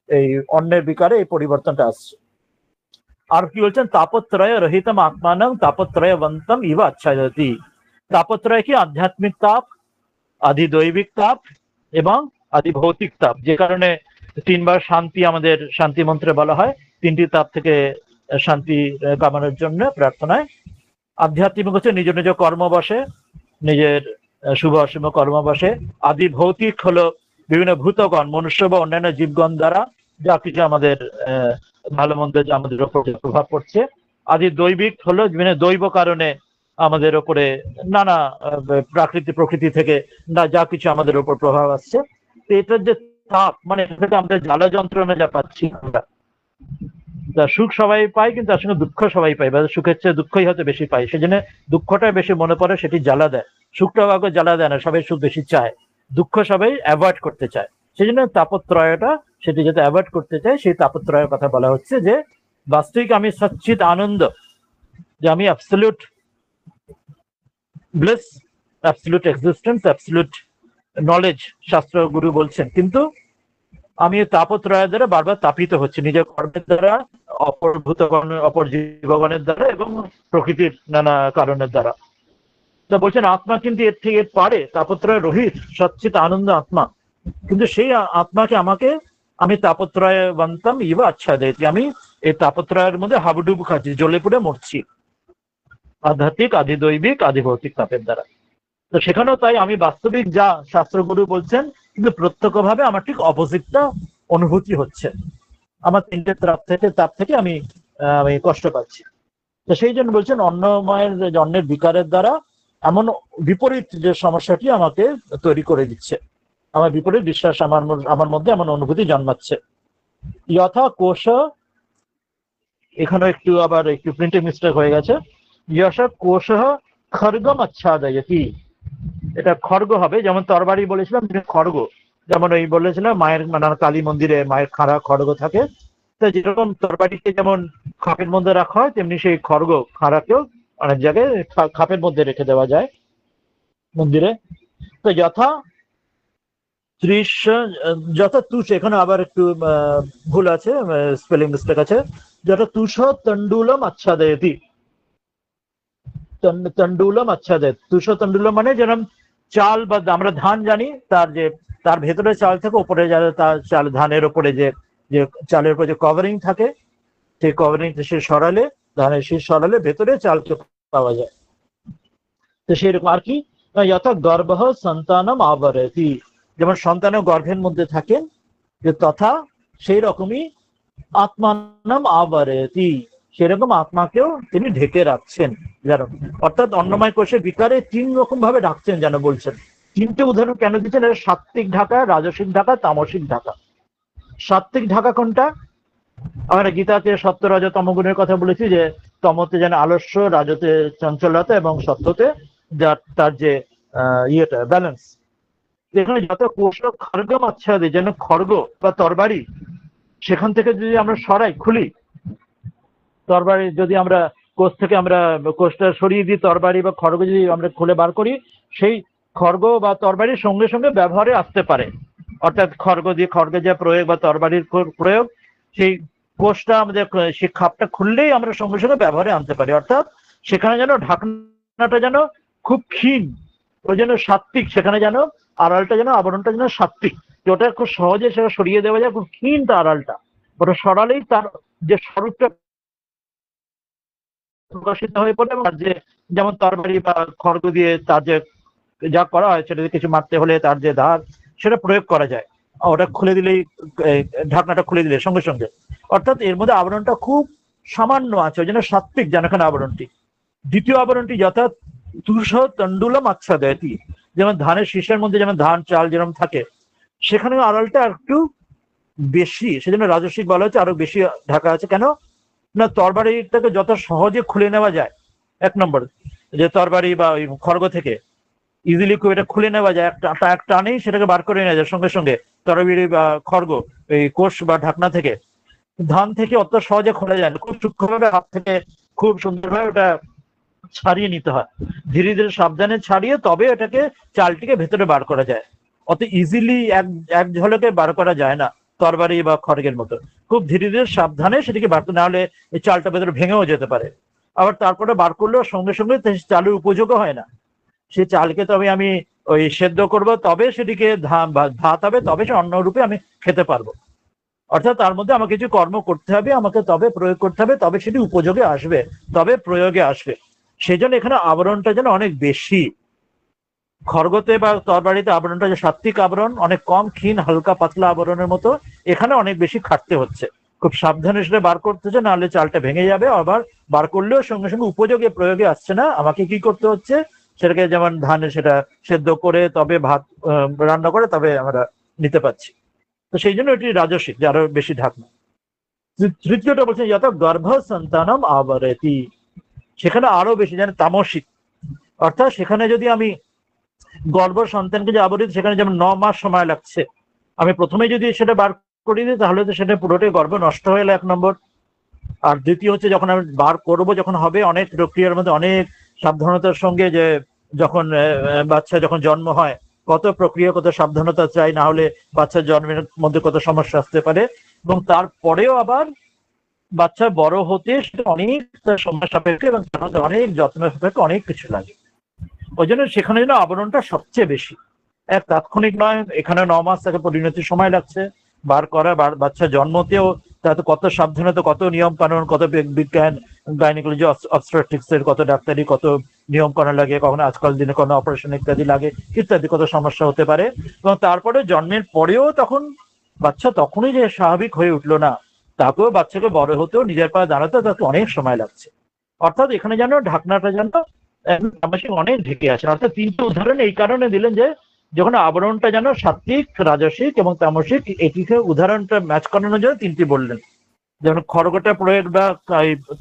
এই অন্যের বিকারে এই পরিবর্তনটা আসছে। আর কি বলছেন, তাপত্রয় রহিতম আত্মানং তাপত্রয়বন্তম ইব আচ্ছাদতি। তাপত্রয় কি, আধ্যাত্মিক তাপ, আদি দৈবিক তাপ এবং আদি ভৌতিক তাপ, যে কারণে 3বার শান্তি আমাদের শান্তি মন্ত্রে বলা হয়, 3টি তাপ থেকে শান্তি কামানোর জন্য প্রার্থনায়। আধ্যাত্মিক হচ্ছে নিজ নিজ কর্ম বসে, নিজের শুভ অশুভ কর্ম বসে। আদি ভৌতিক হলো বিভিন্ন ভূতগণ, মনুষ্য বা অন্যান্য জীবগণ দ্বারা যা কিছু আমাদের ভালো মন্দ যা আমাদের উপর প্রভাব পড়ছে। আদি দৈবিক হলো বিভিন্ন দৈব কারণে আমাদের উপরে নানা প্রকৃতি থেকে যা কিছু আমাদের উপর প্রভাব আসছে। এটার যে তাপ, এটা থেকে আমরা জ্বালা যন্ত্রণা যা পাচ্ছি আমরা, সুখ সবাই পাই, কিন্তু তার সঙ্গে দুঃখ সবাই পাই, বা সুখের চেয়ে দুঃখই হয়তো বেশি পাই। সেই জন্য দুঃখটা বেশি মনে পড়ে, সেটি জ্বালা দেয়। সুখটা কাউকে জ্বালা দেয় না, সবাই সুখ বেশি চায়, দুঃখ সবাই অ্যাভয়েড করতে চায়। সেই জন্য তাপত্রয়টা, সেটি যাতে অ্যাভয়েড করতে চায়, সেই তাপত্রয়ের কথা বলা হচ্ছে। যে বাস্তবিক আমি সচ্চিত আনন্দ, যে আমি absolute bliss, absolute existence, absolute knowledge, শাস্ত্র গুরু বলছেন। কিন্তু আমি তাপত্রয় দ্বারা বারবার তাপিত হচ্ছি, নিজের কর্মের দ্বারা অপর জীবগণের দ্বারা এবং প্রকৃতির নানা কারণের দ্বারা। তো বলছেন আত্মা কিন্তু এর থেকে পারে, তাপত্রয় রহিত সচ্চিত আনন্দ আত্মা, কিন্তু সেই আত্মাকে আমি তাপত্রয় বানতাম ইবা আচ্ছা দেয়তি, আমি এই তাপত্রয়ের মধ্যে হাবুডুবু খাচ্ছি, জ্বলে পুড়ে মরছি আধ্যাত্মিক আদি দৈবিক আদি ভৌতিক তাপের দ্বারা। তো সেখানেও তাই আমি বাস্তবিক যা শাস্ত্রগুরু বলছেন, কিন্তু প্রত্যক্ষভাবে আমার ঠিক অপোজিটটা অনুভূতি হচ্ছে, আমার তিনটে তাপ থেকে আমি কষ্ট পাচ্ছি। তো সেই জন্য বলছেন অন্যের বিকারের দ্বারা এমন বিপরীত যে সমস্যাটি আমাকে তৈরি করে দিচ্ছে, আমার বিপরীত বিশ্বাস আমার মধ্যে এমন অনুভূতি জন্মাচ্ছে। যথা কোষ, এখানে আবার একটু প্রিন্টিং মিস্টেক হয়ে গেছে, যশ কোষ খর্গম আচ্ছাদয়তি, এটা খর্গ হবে, যেমন তরবারি বলেছিলাম খর্গ, যেমন ওই বলেছিলাম মায়ের কালী মন্দিরে মায়ের খাড়া খড়গ থাকে, তো যেরকম তরবারিকে যেমন খাপের মধ্যে রাখা হয়, তেমনি সেই খড়গ খাড়াকেও অনেক জায়গায় খাপের মধ্যে রেখে দেওয়া যায় মন্দিরে। তো যথা তুষ, এখানে আবার একটু ভুল আছে, স্পেলিং মিস্টেক আছে, যথা তুষ তন্ডুলম আচ্ছাদয়তি, তন্ডুলম আচ্ছাদয়তি, তুষ তন্ডুলম মানে যেরকম চাল বা আমরা ধান জানি, তার ভেতরে চাল থাকে, উপরে তার চাল ধানের উপরে যে চালের উপরে যে কভারিং থাকে, সেই কভারিং সে সরালে, ধানের শীষ সরালে ভেতরে চালকে পাওয়া যায়। তো সেরকম আর কি, যথা গর্ভ সন্তানম আবরতি, যেমন সন্তানও গর্ভের মধ্যে থাকেন, যে তথা সেই রকমই আত্মানাম আবরতি, সেরকম আত্মাকেও তিনি ঢেকে রাখছেন যেন, অর্থাৎ অন্নময় কোষে বিকারে 3 রকম ভাবে ঢাকছেন যেন বলছেন। 3টে উদাহরণ কেন দিচ্ছেন? সাত্ত্বিক ঢাকা, রাজসিক ঢাকা, তামসিক ঢাকা। সাত্ত্বিক ঢাকা কোনটা? আমরা গীতাতে সত্য রজ তমগুণের কথা বলেছি, যে তমতে যেন আলস্য, রাজতে চঞ্চলতা এবং সত্যতে তার যে ব্যালেন্স। এখানে যত কোষ খড়গম আচ্ছাদে, যেন খড়গ বা তরবারি সেখান থেকে যদি আমরা খুলি, তরবারি যদি আমরা কোষ থেকে আমরা কোষটা সরিয়ে দিই, তরবারি বা খড়গ যদি আমরা খুলে বার করি, সেই খড়গ বা তরবারির সঙ্গে সঙ্গে ব্যবহারে আসতে পারে, অর্থাৎ খড়গের যে প্রয়োগ বা তরবারির প্রয়োগ, সেই কোষটা আমাদের সেই খাপটা খুললেই আমরা সঙ্গে সঙ্গে ব্যবহারে আনতে পারি, অর্থাৎ সেখানে যেন ঢাকনাটা যেন খুব ক্ষীণ, ওই জন্য সাত্ত্বিক, সেখানে যেন আড়ালটা যেন আবরণটা যেন সাত্ত্বিক, ওটা খুব সহজে সেটা সরিয়ে দেওয়া যায়, খুব ক্ষীণ তার আড়ালটা, ওটা সরালেই তার যে স্বরূপটা প্রকাশিত হয়ে পড়ে, এবং যে যেমন তরবারি বা খড়গ দিয়ে তার যে যা করা হয়, সেটা কিছু মারতে হলে তার যে ধার, সেটা প্রয়োগ করা যায়, ওটা খুলে দিলেই, ঢাকনাটা খুলে দিলে সঙ্গে সঙ্গে, অর্থাৎ এর মধ্যে আবরণটা খুব সামান্য আছে, ওই জন্য সাত্ত্বিক যেন এখানে আবরণটি। দ্বিতীয় আবরণটি যথা তুষ তন্ডুলম আচ্ছাদয়তি, যেমন ধানের শীষের মধ্যে যেমন ধান চাল যেরকম থাকে, সেখানে আড়ালটা একটু বেশি, সেজন্য রাজস্বিক বলা হচ্ছে, আরো বেশি ঢাকা আছে। কেন না? তরবারিটাকে যত সহজে খুলে নেওয়া যায়, 1 নম্বর, যে তরবারি বা ওই খড়গ থেকে ইজিলি এটা খুলে নেওয়া যায়, এক টানেই সেটাকে বার করে নেওয়া যায় সঙ্গে সঙ্গে, তরবারি বা খড়গ এই কোষ বা ঢাকনা থেকে। ধান থেকে অত সহজে খোলা যায় না, খুব সূক্ষ্মভাবে হাত থেকে খুব সুন্দরভাবে ওটা ছাড়িয়ে নিতে হয়, ধীরে ধীরে সাবধানে ছাড়িয়ে তবে এটাকে চালটিকে ভেতরে বার করা যায়, অত ইজিলি এক ঝলকে বার করা যায় না তরবারি বা খড়গের মতো, খুব ধীরে ধীরে সাবধানে সেটিকে বার করতে, না হলে এই চালটা ভেতরে ভেঙেও যেতে পারে, আবার তারপরে বার করলেও সঙ্গে সঙ্গে চালের উপযোগও হয় না, সেই চালকে তবে আমি ওই সেদ্ধ করব, তবে সেটিকে ভাত হবে, তবে সে অন্য রূপে আমি খেতে পারবো, অর্থাৎ তার মধ্যে আমাকে কিছু কর্ম করতে হবে, আমাকে তবে প্রয়োগ করতে হবে, তবে সেটি উপযোগে আসবে, তবে প্রয়োগে আসবে। সেই জন্য এখানে আবরণটা যেন অনেক বেশি, খড়গতে বা তরবারিতে আবরণটা যে সাত্ত্বিক আবরণ, অনেক কম ক্ষীণ হালকা পাতলা আবরণের মতো, এখানে অনেক বেশি খাটতে হচ্ছে, খুব সাবধানে সেটা বার করতে হচ্ছে, নাহলে চালটা ভেঙে যাবে, আবার বার করলেও সঙ্গে সঙ্গে উপযোগে প্রয়োগে আসছে না, আমাকে কি করতে হচ্ছে, সেটাকে যেমন ধানে সেটা সেদ্ধ করে তবে ভাত রান্না করে তবে আমরা নিতে পারছি। তো সেই জন্য এটি রাজস্বিক, যে আরো বেশি ঢাকনা। তৃতীয়টা বলছেন যত গর্ভ সন্তানম আবরতি, সেখানে আরো বেশি, যেন তামসিক, অর্থাৎ সেখানে যদি আমি গর্ভ সন্তানকে যে আবরিত, সেখানে যেমন 9 মাস সময় লাগছে, আমি প্রথমে যদি সেটা বার করে দিই, তাহলে তো সেটা পুরোটাই গর্ভ নষ্ট হয়ে গেল 1 নম্বর। আর দ্বিতীয় হচ্ছে, যখন আমি বার করব, যখন হবে, অনেক প্রক্রিয়ার মধ্যে অনেক সাবধানতার সঙ্গে, যে যখন বাচ্চা যখন জন্ম হয়, কত প্রক্রিয়া, কত সাবধানতা চাই, না হলে বাচ্চার জন্মের মধ্যে কত সমস্যা আসতে পারে, এবং তারপরেও আবার বাচ্চা বড় হতে সেটা অনেক সময় সাপেক্ষে এবং অনেক যত্ন সাপেক্ষে অনেক কিছু লাগে। ওই জন্য সেখানে যেন আবরণটা সবচেয়ে বেশি, এক তাৎক্ষণিক নয়। এখানে 9 মাস তাকে পরিণতির সময় লাগছে বার করা, বাচ্চা জন্মতেও তাতে কত সাবধানতা, কত নিয়ম কানুন, কত বিজ্ঞান, গাইনোকোলজি, অবস্টেট্রিক্স এর কত ডাক্তারি, কত নিয়ম কানুন লাগে, কখনো আজকাল দিনে কোনো অপারেশন ইত্যাদি লাগে, ইত্যাদি কত সমস্যা হতে পারে। এবং তারপরে জন্মের পরেও তখন বাচ্চা তখনই যে স্বাভাবিক হয়ে উঠলো না, তাকেও বাচ্চাকে বড় হতেও নিজের পায়ে দাঁড়াতে তাকে অনেক সময় লাগছে। অর্থাৎ এখানে যেন ঢাকনাটা যেন তামসিক অনেক ঢেকে আছে। অর্থাৎ 3টে উদাহরণ এই কারণে দিলেন যে যখন আবরণটা যেন সাত্বিক, রাজসিক এবং তামসিক, এটিকে উদাহরণটা ম্যাচ করানোর জন্য 3টি বললেন। যেমন খড়গটা প্রয়োগ বা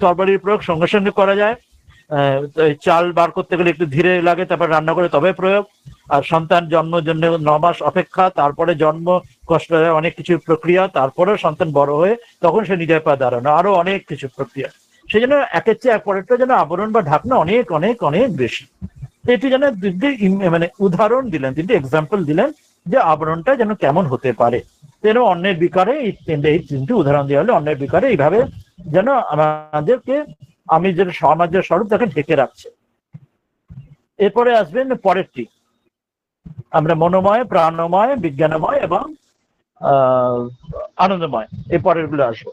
তরবারির প্রয়োগ সঙ্গে সঙ্গে করা যায়, চাল বার করতে গেলে একটু ধীরে লাগে, তারপর রান্না করে তবে প্রয়োগ। আর সন্তান জন্মের জন্য 9 মাস অপেক্ষা, তারপরে জন্ম কষ্ট, অনেক কিছু প্রক্রিয়া, তারপরেও সন্তান বড় হয়ে তখন সে নিজের পা দাঁড়ানো, আরো অনেক কিছু প্রক্রিয়া। সেই জন্য একের চেয়ে এক পরেরটা যেন আবরণ বা ঢাকনা অনেক অনেক অনেক বেশি। এটি যেন 3টে মানে উদাহরণ দিলেন, 3টে এক্সাম্পল দিলেন যে আবরণটা যেন কেমন হতে পারে। যেন অন্যের বিকারে এই 3টে উদাহরণ দেওয়া হলে অন্যের বিকারে এইভাবে যেন আমাদেরকে, আমি যে সমাজের স্বরূপ তাকে ঢেকে রাখছে। এরপরে আসবেন পরেরটি, আমরা মনোময়, প্রাণময়, বিজ্ঞানময় এবং আনন্দময়, এই পরের গুলো আসবো।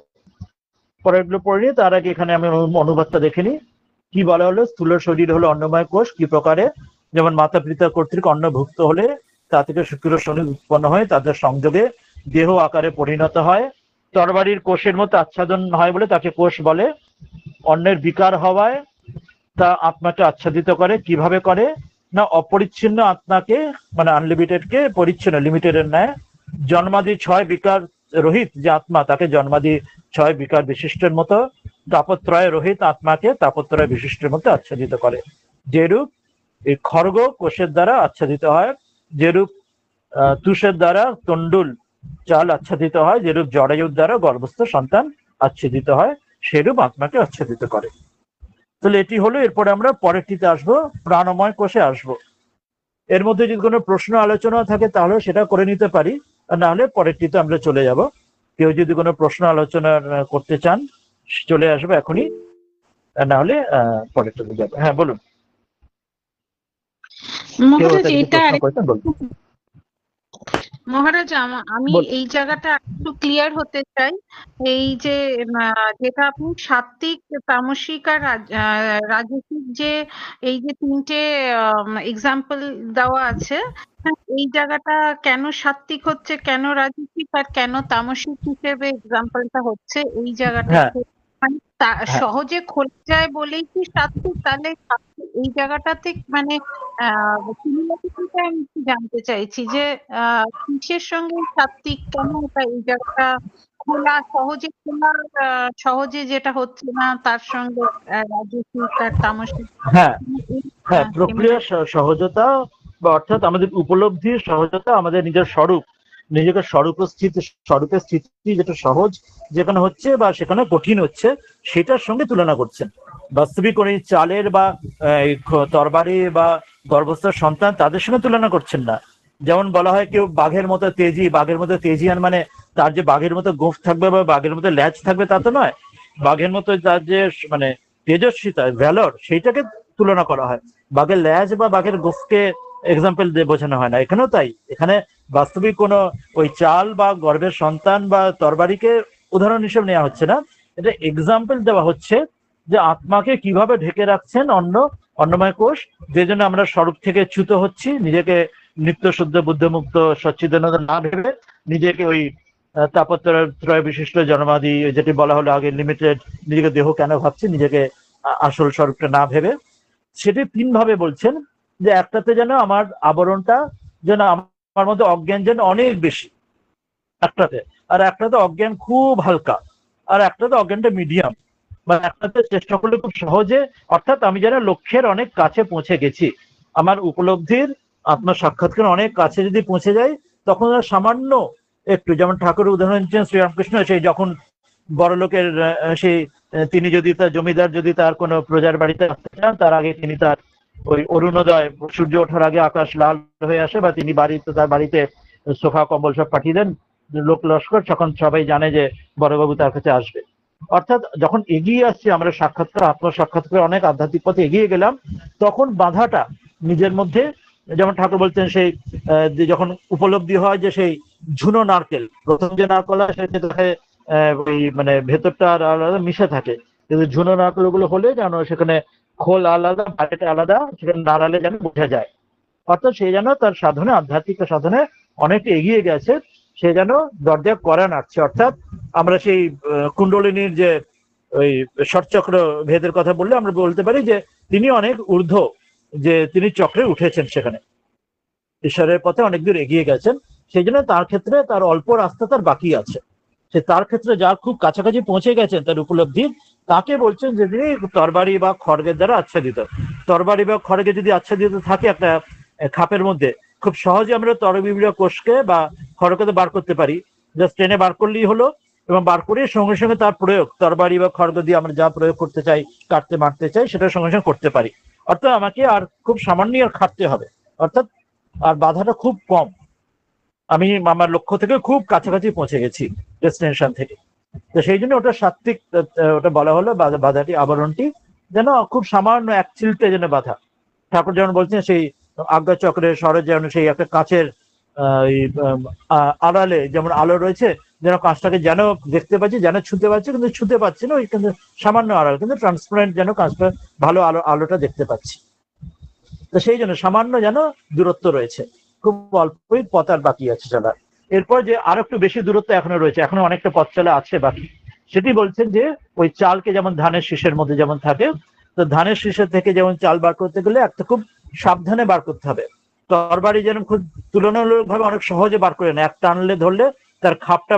পরের গুলো পড়ে নিয়ে তার আগে এখানে আমি অনুবাদটা দেখে নিই। কি বলা হলো? স্থূল শরীর হলো অন্নময় কোষ, কি প্রকারে? যেমন মাতা পিতা কর্তৃক অন্নভুক্ত হলে তা থেকে শুক্র শনি উৎপন্ন হয়, তাদের সংযোগে দেহ আকারে পরিণত হয়। তরবারির কোষের মতো আচ্ছাদন হয় বলে তাকে কোষ বলে। অন্যের বিকার হওয়ায় তা আত্মাকে আচ্ছাদিত করে। কিভাবে করে না, অপরিচ্ছিন্ন আত্মাকে, মানে আনলিমিটেডকে পরিচ্ছন্ন লিমিটেডের ন্যায় জন্মাদি 6 বিকার রহিত যে আত্মা, তাকে জন্মাদি 6 বিকার বিশিষ্টের মতো তাপত্রয় রহিত আত্মাকে তাপত্রয় বিশিষ্টের মতো আচ্ছাদিত করে। যেরূপ এই খড়গ কোষের দ্বারা আচ্ছাদিত হয়, যেরূপ তুষের দ্বারা তন্ডুল চাল আচ্ছাদিত হয়, যেরূপ জরায়ুর দ্বারা গর্ভস্থ সন্তান আচ্ছাদিত হয়, সেরূপ আত্মাকে আচ্ছাদিত করে। তাহলে এটি হলো। এরপরে আমরা পরেরটিতে আসবো, প্রাণময় কোষে আসবো। এর মধ্যে যদি কোনো প্রশ্ন আলোচনা থাকে তাহলে সেটা করে নিতে পারি, আর না হলে পরেরটিতে আমরা চলে যাব। কেউ যদি কোনো প্রশ্ন আলোচনা করতে চান চলে আসবে এখনই, না হলে পরেরটিতে যাবো। হ্যাঁ বলুন। কেউ মহারাজ যদি এটা প্রশ্ন করতেন বলুন। মহারাজ আমি এই জায়গাটা একটু ক্লিয়ার হতে চাই। এই যে যেটা আপনি সাত্ত্বিক, তামসিক আর রাজসিক, যে এই যে 3টে এক্সাম্পল দেওয়া আছে, এই জায়গাটা কেন সাত্ত্বিক হচ্ছে, কেন রাজসিক আর কেন তামসিক হিসেবে এক্সাম্পলটা হচ্ছে, এই জায়গাটা হ্যাঁ মানে সহজে খোলা যায় বলেই কি সাত্ত্বিক? তাহলে এই জায়গাটাতে মানে সিমিলারিটিটা আমি জানতে চাইছি যে কিসের সঙ্গে সাত্ত্বিক, কেন এটা এই জায়গাটা খোলা, সহজে খোলা, সহজে যেটা হচ্ছে না তার সঙ্গে রাজসিক আর তামসিক। হ্যাঁ হ্যাঁ, প্রক্রিয়া সহজতা বা অর্থাৎ আমাদের উপলব্ধির সহজতা, আমাদের নিজের স্বরূপ, নিজেকে স্বরূপের স্থিতি যেটা সহজ যেখানে হচ্ছে বা সেখানে কঠিন হচ্ছে, সেটার সঙ্গে তুলনা করছেন। বাস্তবিক ওই চালের বা তরবারি বা গর্ভস্থ সন্তান তাদের সঙ্গে তুলনা করছেন না। যেমন বলা হয় কেউ বাঘের মতো তেজিয়ান, মানে তার যে বাঘের মতো গোঁফ থাকবে বা বাঘের মতো ল্যাজ থাকবে তা তো নয়। বাঘের মতো তার যে মানে তেজস্বিতা, ভ্যালর, সেইটাকে তুলনা করা হয়। বাঘের ল্যাজ বা বাঘের গোফকে এক্সাম্পল দিয়ে বোঝানো হয় না। এখানেও তাই, এখানে বাস্তবিক কোনো ওই চাল বা গর্ভের সন্তান বা তরবারিকে উদাহরণ হিসেবে নেওয়া হচ্ছে না, এটা এক্সাম্পল দেওয়া হচ্ছে যে আত্মাকে কিভাবে ঢেকে রাখছেন অন্নময় কোষ, যে জন্য আমরা স্বরূপ থেকে চ্যুত হচ্ছি, নিজেকে নিত্য শুদ্ধ বুদ্ধমুক্ত সচ্চিদানন্দ না ভেবে নিজেকে ওই তাপত্রয় বিশিষ্ট জন্মাদি, যেটি বলা হলো আগে লিমিটেড, নিজেকে দেহ কেন ভাবছি, নিজেকে আসল স্বরূপটা না ভেবে। সেটি 3 ভাবে বলছেন, যে একটাতে যেন আমার আবরণটা যেন আমার মধ্যে অজ্ঞান যেন অনেক বেশি একটাতে, আর একটাতে অজ্ঞান খুব হালকা, আর একটাতে অজ্ঞানটা মিডিয়াম, মানে একটাতে চেষ্টা করলে খুব সহজে, অর্থাৎ আমি যেন লক্ষ্যের অনেক কাছে পৌঁছে গেছি, আমার উপলব্ধির আত্মা সাক্ষাৎকার অনেক কাছে যদি পৌঁছে যায়, তখন আর সামান্য একটু, যেমন ঠাকুরের উদাহরণ দিচ্ছেন শ্রীরামকৃষ্ণ, সেই যখন বড় লোকের সেই তিনি যদি তার জমিদার যদি তার কোনো প্রজার বাড়িতে আসতে চান, তার আগে তিনি তার ওই অরুণোদয়, সূর্য ওঠার আগে আকাশ লাল হয়ে আসে, বা তিনি তার বাড়িতে সোফা কম্বল সব পাঠিয়ে দেন লোক লস্কর, তখন সবাই জানে যে বড়বাবু তার কাছে আসবে। অর্থাৎ যখন এগিয়ে আসছি আমরা সাক্ষাৎকার আত্মসাক্ষাৎকার অনেক আধ্যাত্মিক পথে এগিয়ে গেলাম, তখন বাধাটা নিজের মধ্যে, যেমন ঠাকুর বলছেন সেই যে যখন উপলব্ধি হয় যে সেই ঝুনো নারকেল, প্রথম যে নারকেল হয় সেটা দেখে ওই মানে ভেতরটা আর আলাদা মিশে থাকে, কিন্তু ঝুনো নারকেল গুলো হলে যেন সেখানে খোল আলাদা বাইরেটা আলাদা, সেখানে নাড়ালে যেন বোঝা যায়। অর্থাৎ সে যেন তার সাধনে, আধ্যাত্মিক সাধনে অনেকটা এগিয়ে গেছে, সে যেন দরজা করা নাড়ছে। অর্থাৎ আমরা সেই কুণ্ডলিনীর যে ওই ষটচক্র ভেদের কথা বললে আমরা বলতে পারি যে তিনি অনেক ঊর্ধ্ব, যে তিনি চক্রে উঠেছেন, সেখানে ঈশ্বরের পথে অনেক দূর এগিয়ে গেছেন। সেই জন্য তার ক্ষেত্রে তার অল্প রাস্তা তার বাকি আছে। সে তার ক্ষেত্রে যার খুব কাছাকাছি পৌঁছে গেছেন তার উপলব্ধি, তাকে বলছেন যে তিনি তরবারি বা খড়গের দ্বারা আচ্ছাদিত। তরবারি বা খড়গে যদি আচ্ছাদিত থাকে একটা খাপের মধ্যে, খুব সহজে আমরা তরবিবিড়া কোষকে বা খড়গকে বার করতে পারি, জাস্ট টেনে বার করলেই হলো, এবং বার করে সঙ্গে সঙ্গে তার প্রয়োগ তরবারি বা খড়গ দিয়ে আমরা যা প্রয়োগ করতে চাই, কাটতে মারতে চাই, সেটা সঙ্গে সঙ্গে করতে পারি। অর্থাৎ আমাকে আর খুব সামান্যই আর খাটতে হবে, অর্থাৎ আর বাধাটা খুব কম, আমি আমার লক্ষ্য থেকে খুব কাছাকাছি পৌঁছে গেছি ডেস্টিনেশন থেকে। তো সেই জন্য ওটা সাত্বিক, ওটা বলা হলো বাধাটি, আবরণটি যেন খুব সামান্য এক চিলটে যেন বাধা। ঠাকুর যেমন বলছেন সেই আজ্ঞা চক্রের সরে যেন সেই একটা কাঁচের আড়ালে যেমন আলো রয়েছে, যেন কাঁচটাকে যেন দেখতে পাচ্ছি, যেন ছুঁতে পাচ্ছি, কিন্তু ছুঁতে পাচ্ছি না, ওই কিন্তু সামান্য আড়াল, কিন্তু ট্রান্সপারেন্ট যেন কাঁচটা ভালো আলোটা দেখতে পাচ্ছি। তো সেই জন্য সামান্য যেন দূরত্ব রয়েছে, খুব অল্পই পথ আর বাকি আছে চলা। এরপর যে আরো একটু বেশি দূরত্ব এখনো রয়েছে, এখনো অনেকটা পথ চলা আছে বাকি, সেটি বলছেন যে ওই চালকে যেমন ধানের শীষের মধ্যে যেমন থাকে, তো ধানের শীষের থেকে যেমন চাল বার করতে গেলে একটা খুব সাবধানে বার করতে হবে। তরবারি যেন খুব তুলনামূলকভাবে অনেক সহজে বার করে না, এক টানলে ধরলে তার খাপটা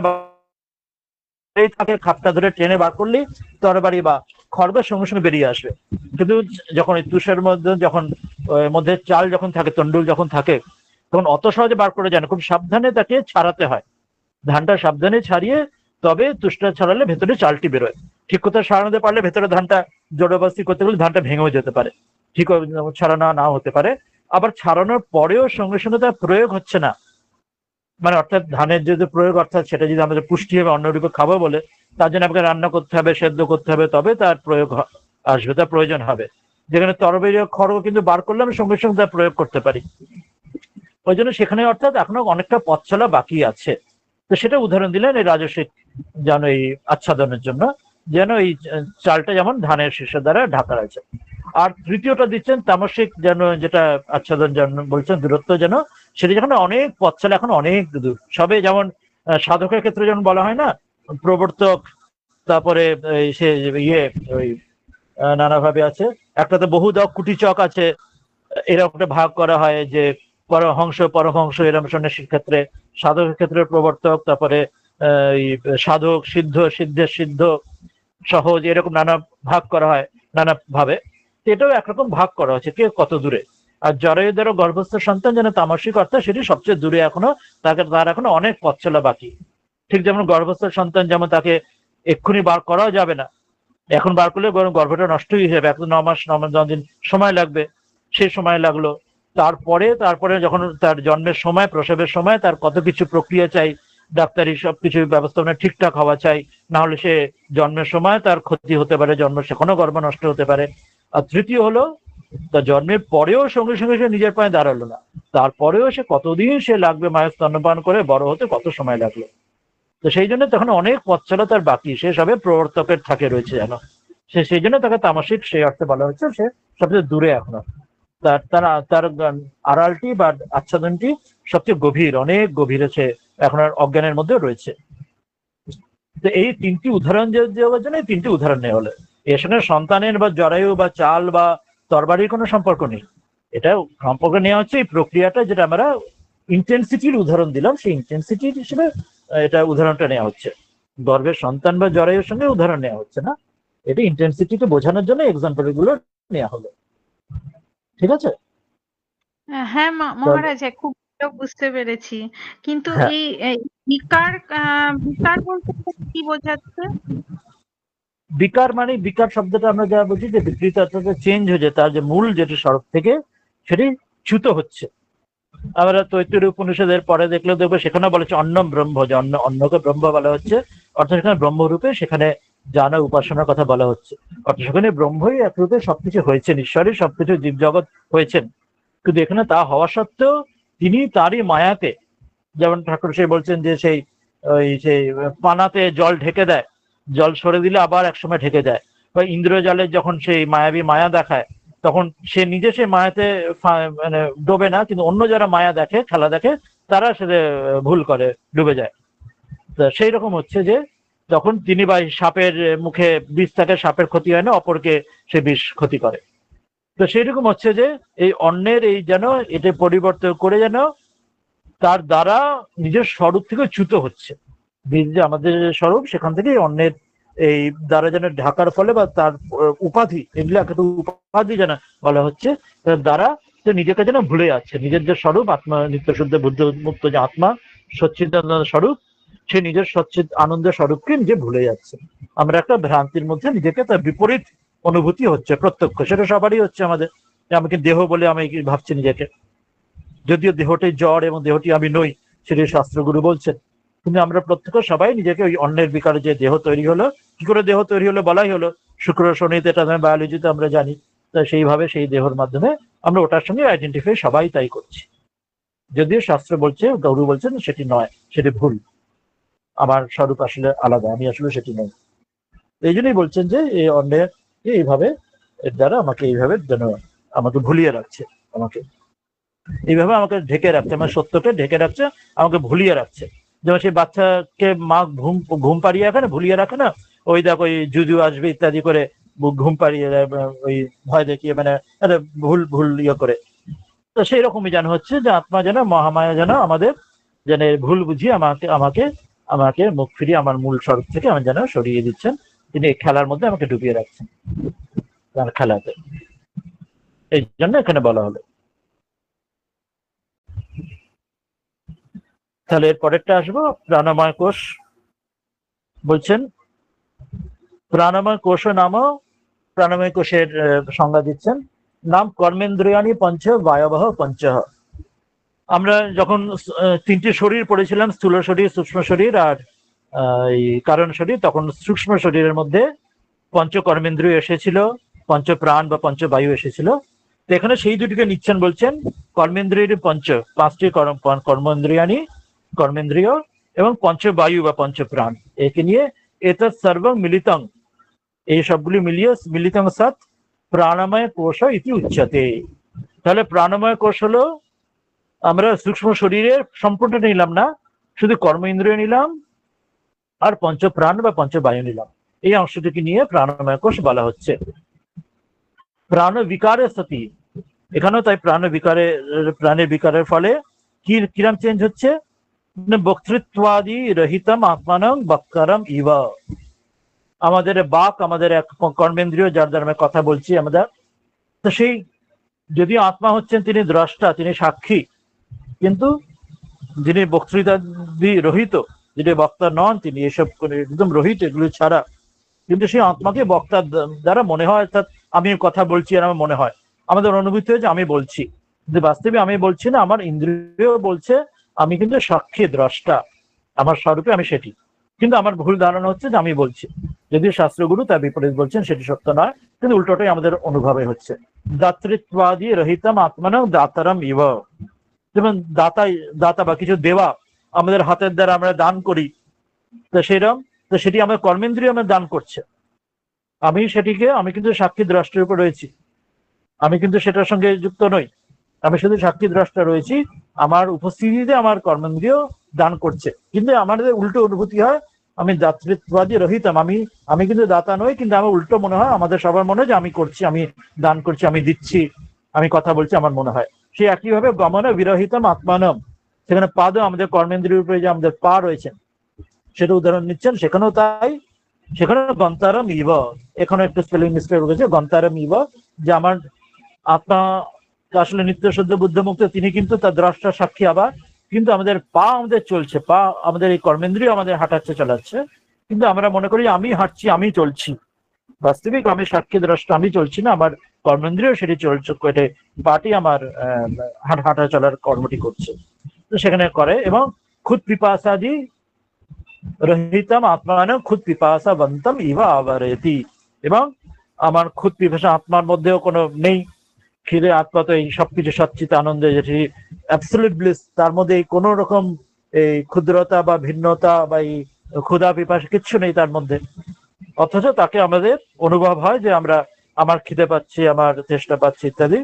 থাকে, খাপটা ধরে টেনে বার করলেই তরবারি বা খড়গ সঙ্গে সঙ্গে বেরিয়ে আসবে। কিন্তু যখন এই তুষের মধ্যে যখন মধ্যে চাল যখন থাকে, তন্ডুল যখন থাকে, তখন অত সহজে বার করে যায় না, খুব সাবধানে তাকে ছাড়াতে হয়। ধানটা সাবধানে ছাড়িয়ে তবে তুষটা ছাড়ালে ভেতরে চালটি বেরোয়। ঠিক কথা সারানোতে পারলে ভেতরে ধানটা জোড়াবাস্তি করতে গেলে ধানটা ভেঙেও যেতে পারে, ঠিক ছাড়ানো না হতে পারে। আবার ছাড়ানোর পরেও সঙ্গে সঙ্গে তার প্রয়োগ হচ্ছে না, মানে অর্থাৎ ধানের যে প্রয়োগ, অর্থাৎ সেটা যদি আমাদের পুষ্টি হবে, অন্যরূপে খাবো বলে, তার জন্য আমাকে রান্না করতে হবে, সেদ্ধ করতে হবে, তবে তার প্রয়োগ আসবে, তার প্রয়োজন হবে। যেখানে তরবারি খড়গ কিন্তু বার করলে আমি সঙ্গে সঙ্গে তার প্রয়োগ করতে পারি। ওই জন্য সেখানে অর্থাৎ এখনো অনেকটা পথ চলা বাকি আছে। তো সেটা উদাহরণ দিলেন এই রাজস্বিক যেন এই আচ্ছাদনের জন্য, যেন এই চালটা যেমন ধানের শীষের দ্বারা ঢাকা রয়েছে। আর তৃতীয়টা দিচ্ছেন তামসিক, যেন যেটা আচ্ছাদন যেন বলছেন দূরত্ব, যেন সেটা যখন অনেক পথ চলে, এখন অনেক দূর সবে, যেমন সাধকের ক্ষেত্রে যেমন বলা হয় না, প্রবর্তক, তারপরে সে ইয়ে ওই নানাভাবে আছে, একটা তো বহুদক কুটিচক আছে, এরকম একটা ভাগ করা হয় যে পরহংস পরহংস, এরকম সন্ন্যাসীর ক্ষেত্রে, সাধকের ক্ষেত্রে প্রবর্তক, তারপরে সাধক, সিদ্ধ, সিদ্ধের সিদ্ধ, সহজ, এরকম নানা ভাগ করা হয় নানা ভাবে। এটাও একরকম ভাগ করা হচ্ছে কে কত দূরে। আর জরায়ুদের গর্ভস্থ সন্তান যেন তামসিক, অর্থাৎ সেটি সবচেয়ে দূরে এখনো, তার এখনো অনেক পথ চলা বাকি। ঠিক যেমন গর্ভস্থ সন্তান, যেমন তাকে এক্ষুনি বার করাও যাবে না, এখন বার করলে গর্ভটা নষ্টই যাবে, এখন 9 মাস 9 দিন সময় লাগবে, সেই সময় লাগলো। তারপরে যখন তার জন্মের সময়, প্রসবের সময় তার কত কিছু প্রক্রিয়া চাই, ডাক্তারি সবকিছু ব্যবস্থাপনা ঠিকঠাক হওয়া চাই, না হলে সে জন্মের সময় তার ক্ষতি হতে পারে, জন্ম সেখানেও গর্ভ নষ্ট হতে পারে। আর তৃতীয় হলো, তার জন্মের পরেও সঙ্গে সঙ্গে সে নিজের পায়ে দাঁড়ালো না, তারপরেও সে কতদিন সে লাগবে মায়ের স্তন্যপান করে বড় হতে, কত সময় লাগলো। তো সেই জন্য তখন অনেক পথ চলা তার বাকি, সে সবে প্রবর্তকের থাকে রয়েছে যেন, সেই জন্য তাকে তামসিক সেই অর্থে বলা হচ্ছে, সে সবচেয়ে দূরে এখনো, তার তার তার আড়ালটি বা আচ্ছাদনটি সবচেয়ে গভীর, অনেক গভীর আছে, এখন আর অজ্ঞানের মধ্যে রয়েছে। তো এই তিনটি উদাহরণ দেওয়ার জন্য এই তিনটি উদাহরণ নেওয়া হলো। এর সঙ্গে সন্তানের বা জরায়ু বা চাল বা তরবারির কোনো সম্পর্ক নেই, এটা সম্পর্ক নেওয়া হচ্ছে এই প্রক্রিয়াটা, যেটা আমরা ইন্টেন্সিটির উদাহরণ দিলাম, সেই ইন্টেন্সিটি হিসেবে এটা উদাহরণটা নেওয়া হচ্ছে। গর্ভের সন্তান বা জরায়ুর সঙ্গে উদাহরণ নেওয়া হচ্ছে না, এটা ইন্টেন্সিটিকে বোঝানোর জন্য এক্সাম্পল গুলো নেওয়া হলো। ঠিক আছে? হ্যাঁ মহারাজ, খুব ভালো বুঝতে পেরেছি। কিন্তু হ্যাঁ, এই বিকার, বিকার বলতে কি বোঝাচ্ছে? বিকার মানে, বিকার শব্দটা আমরা যা বুঝি যে বিকৃত, অর্থাৎ চেঞ্জ হয়ে যায়, তার যে মূল যেটি স্বরূপ থেকে সেটি চ্যুত হচ্ছে। আমরা তৈত্তরীয় উপনিষদের পরে দেখলেও দেখবো সেখানে বলেছে অন্নম ব্রহ্ম, যে অন্নকে ব্রহ্ম বলা হচ্ছে, অর্থাৎ সেখানে ব্রহ্মরূপে সেখানে জানা উপাসনার কথা বলা হচ্ছে। অর্থাৎ সেখানে ব্রহ্মই একরূপে সবকিছু হয়েছেন, ঈশ্বরই সবকিছু জীবজগৎ হয়েছেন, কিন্তু এখানে তা হওয়া সত্ত্বেও তিনি তারই মায়াতে, যেমন ঠাকুর সেই বলছেন যে সেই পানাতে জল ঢেকে দেয়, জল সরে দিলে আবার একসময় ঢেকে দেয়, বা ইন্দ্রজালের যখন সেই মায়াবী মায়া দেখায় তখন সে নিজে সে মায়াতে মানে ডোবে না, কিন্তু অন্য যারা মায়া দেখে, খেলা দেখে, তারা সেটা ভুল করে, ডুবে যায়। তো সেই রকম হচ্ছে যে যখন তিনি বা সাপের মুখে বিষ থাকে, সাপের ক্ষতি হয় না, অপরকে সে বিষ ক্ষতি করে। তো সেই রকম হচ্ছে যে এই অন্যের এই যেন এটা পরিবর্তন করে যেন তার দ্বারা নিজের স্বরূপ থেকে চ্যুত হচ্ছে। বীজ যে আমাদের স্বরূপ, সেখান থেকে অন্যের এই দ্বারা যেন ঢাকার ফলে বা তার উপাধি, এগুলো একটা উপাধি যেন বলা হচ্ছে, তার দ্বারা সে নিজেকে যেন ভুলে যাচ্ছে, নিজের যে স্বরূপ আত্মা, নিত্য শুদ্ধ বুদ্ধ মুক্ত যে আত্মা, সচ্চিদানন্দ স্বরূপ, সে নিজের সচ্চিদ আনন্দের স্বরূপকে নিজে ভুলে যাচ্ছে। আমরা একটা ভ্রান্তির মধ্যে নিজেকে, তার বিপরীত অনুভূতি হচ্ছে প্রত্যক্ষ, সেটা সবারই হচ্ছে আমাদের। আমাকে দেহ বলে আমি ভাবছি নিজেকে, যদিও দেহটি জড় এবং দেহটি আমি নই, সেটি শাস্ত্রগুরু বলছেন, কিন্তু আমরা প্রত্যক্ষ সবাই নিজেকে ওই অন্যের বিকারে যে দেহ তৈরি হলো, কি করে দেহ তৈরি হলো বলাই হলো, শুক্র শনিতে, এটা বায়োলজিতে আমরা জানি। তাই সেইভাবে সেই দেহর মাধ্যমে আমরা ওটার সঙ্গে আইডেন্টিফাই সবাই তাই করছি, যদিও শাস্ত্র বলছে, গৌরু বলছেন সেটি নয়, সেটি ভুল, আমার স্বরূপ আসলে আলাদা, আমি আসলে সেটি নই। এই জন্যই বলছেন যে এই অন্যের এইভাবে, এর দ্বারা আমাকে এইভাবে যেন আমাকে ভুলিয়ে রাখছে, আমাকে এইভাবে আমাকে ঢেকে রাখছে, আমার সত্যকে ঢেকে রাখছে, আমাকে ভুলিয়ে রাখছে। যেমন সেই বাচ্চাকে মা ঘুম পাড়িয়ে রাখে না, ভুলিয়ে রাখে না, ওই দেখ ওই জুজু আসবে ইত্যাদি করে ঘুম পাড়িয়ে ওই ভয় দেখিয়ে, মানে ভুল ভুল ইয়ে করে। তো সেই রকমই যেন হচ্ছে যে আত্মা যেন, মহামায়া যেন আমাদের যেন ভুল বুঝিয়ে আমাকে আমাকে আমাকে মুখ ফিরিয়ে আমার মূল স্বরূপ থেকে আমি যেন সরিয়ে দিচ্ছেন। তিনি এই খেলার মধ্যে আমাকে ডুবিয়ে রাখছেন, তার খেলাতে। এই জন্য এখানে বলা হলো। তাহলে এর পরেরটা আসবো, প্রাণময় কোষ। বলছেন প্রাণময় কোষ নাম, প্রাণময় কোষের সংজ্ঞা দিচ্ছেন, নাম কর্মেন্দ্রিয়াণী পঞ্চ বায়বহ পঞ্চ। আমরা যখন তিনটি শরীর পড়েছিলাম, স্থূল শরীর, সূক্ষ্ম শরীর আর এই কারণ শরীর, তখন সূক্ষ্ম শরীরের মধ্যে পঞ্চ কর্মেন্দ্রিয় এসেছিল, পঞ্চ প্রাণ বা পঞ্চ বায়ু এসেছিল। তো এখানে সেই দুটিকে নিচ্ছেন, বলছেন কর্মেন্দ্রিয়ের পঞ্চ, পাঁচটি কর্মেন্দ্রিয়াণী, কর্মেন্দ্রিয়, এবং পঞ্চবায়ু বা পঞ্চপ্রাণ, একে নিয়ে এতৎ সর্বং মিলিতং, এই সবগুলি মিলিয়ে মিলিতং সৎ প্রাণময় কোষ ইতি উচ্যতে। তাহলে প্রাণময় কোষ হলো, আমরা সূক্ষ্ম শরীরের সম্পূর্ণটা নিলাম না, শুধু কর্ম ইন্দ্রিয় নিলাম আর পঞ্চপ্রাণ বা পঞ্চবায়ু নিলাম, এই অংশটিকে নিয়ে প্রাণময় কোষ বলা হচ্ছে। প্রাণ বিকারে সতি, এখানেও তাই প্রাণের বিকারের ফলে কিরম চেঞ্জ হচ্ছে, বক্তৃত্বাদি রহিতম আত্মানং বক্কারম ইব। আমাদের বাক, আমাদের এক কর্মেন্দ্রিয়, যার দ্বারা আমরা কথা বলছি আমাদের, তো সেই যদিও আত্মা হচ্ছেন তিনি দ্রষ্টা, তিনি সাক্ষী, কিন্তু যিনি বক্তৃতাদি রহিত, যিনি বক্তা নন, তিনি এসব একদম রহিত, এগুলো ছাড়া, কিন্তু সেই আত্মাকে বক্তার দ্বারা মনে হয়, অর্থাৎ আমি কথা বলছি আর আমার মনে হয়, আমাদের অনুভূতি হয় যে আমি বলছি, কিন্তু বাস্তবে আমি বলছি না, আমার ইন্দ্রিয় বলছে, আমি কিন্তু সাক্ষী, দ্রষ্টা, আমার স্বরূপে আমি সেটি, কিন্তু আমার ভুল ধারণা হচ্ছে যে আমি বলছি, যদিও শাস্ত্রগুরু তার বিপরীত বলছেন, সেটি সত্য নয়, কিন্তু উল্টোটাই আমাদের অনুভবে হচ্ছে। দাতৃত্বাদি রহিতম আত্মানং দাতারম ইব, যেমন দাতা বা কিছু দেওয়া, আমাদের হাতের দ্বারা আমরা দান করি, তো সেরকম, তো সেটি আমার কর্মেন্দ্রিয় আমার দান করছে, আমি কিন্তু সাক্ষী দ্রষ্টার উপর রয়েছি, আমি কিন্তু সেটার সঙ্গে যুক্ত নই, আমি শুধু সাক্ষী দ্রষ্টা রয়েছি, আমার উপস্থিতিতে আমার কর্মেন্দ্রিয় দান করছে, কিন্তু আমাদের উল্টো অনুভূতি হয়, আমি দাতৃত্বাদি রহিতম, আমি কিন্তু দাতা নই, কিন্তু আমার উল্টো মনে হয়, আমাদের সবার মনে হয় যে আমি করছি, আমি দান করছি, আমি দিচ্ছি, আমি কথা বলছি, আমার মনে হয়। সেই একইভাবে গমন বিরহিতম আত্মানম, সেখানে পাদও আমাদের কর্মেন্দ্রিয়ের উপরে যে আমাদের পা রয়েছেন, সেটা উদাহরণ নিচ্ছেন, সেখানেও তাই, সেখানে গন্তারম ইব, এখানে একটু স্পেলিং মিস্টেক রয়েছে, গন্তারম ইব, যে আমার আত্মা আসলে নিত্য শুদ্ধ বুদ্ধ মুক্ত, তিনি কিন্তু তার দ্রষ্টা সাক্ষী, আবার কিন্তু আমাদের পা আমাদের চলছে, পা আমাদের এই কর্মেন্দ্রিয় আমাদের হাঁটাচ্ছে, চালাচ্ছে, কিন্তু আমরা মনে করি আমি হাঁটছি, আমি চলছি, বাস্তবিক আমি সাক্ষী দ্রষ্টা, আমি চলছি না, আমার কর্মেন্দ্রিয় সেটি চলছে, পাটি আমার হাঁটা চলার কর্মটি করছে, তো সেখানে করে। এবং খুদ পিপাসাদি রহিতম আত্মান খুদ পিপাসাবন্তম ইবা আবরেতি, এবং আমার খুদ পিপাসা আত্মার মধ্যেও কোনো নেই। খিদে আত্মা তো এই সবকিছু সচ্চিত আনন্দে, যেটি অ্যাবসলিউট ব্লিস, তার মধ্যে এই কোনো রকম এই ক্ষুদ্রতা বা ভিন্নতা বা এই ক্ষুধা পিপাসা কিচ্ছু নেই তার মধ্যে। অথচ তাকে আমাদের অনুভব হয় যে আমার খিদে পাচ্ছি, আমার চেষ্টা পাচ্ছি ইত্যাদি,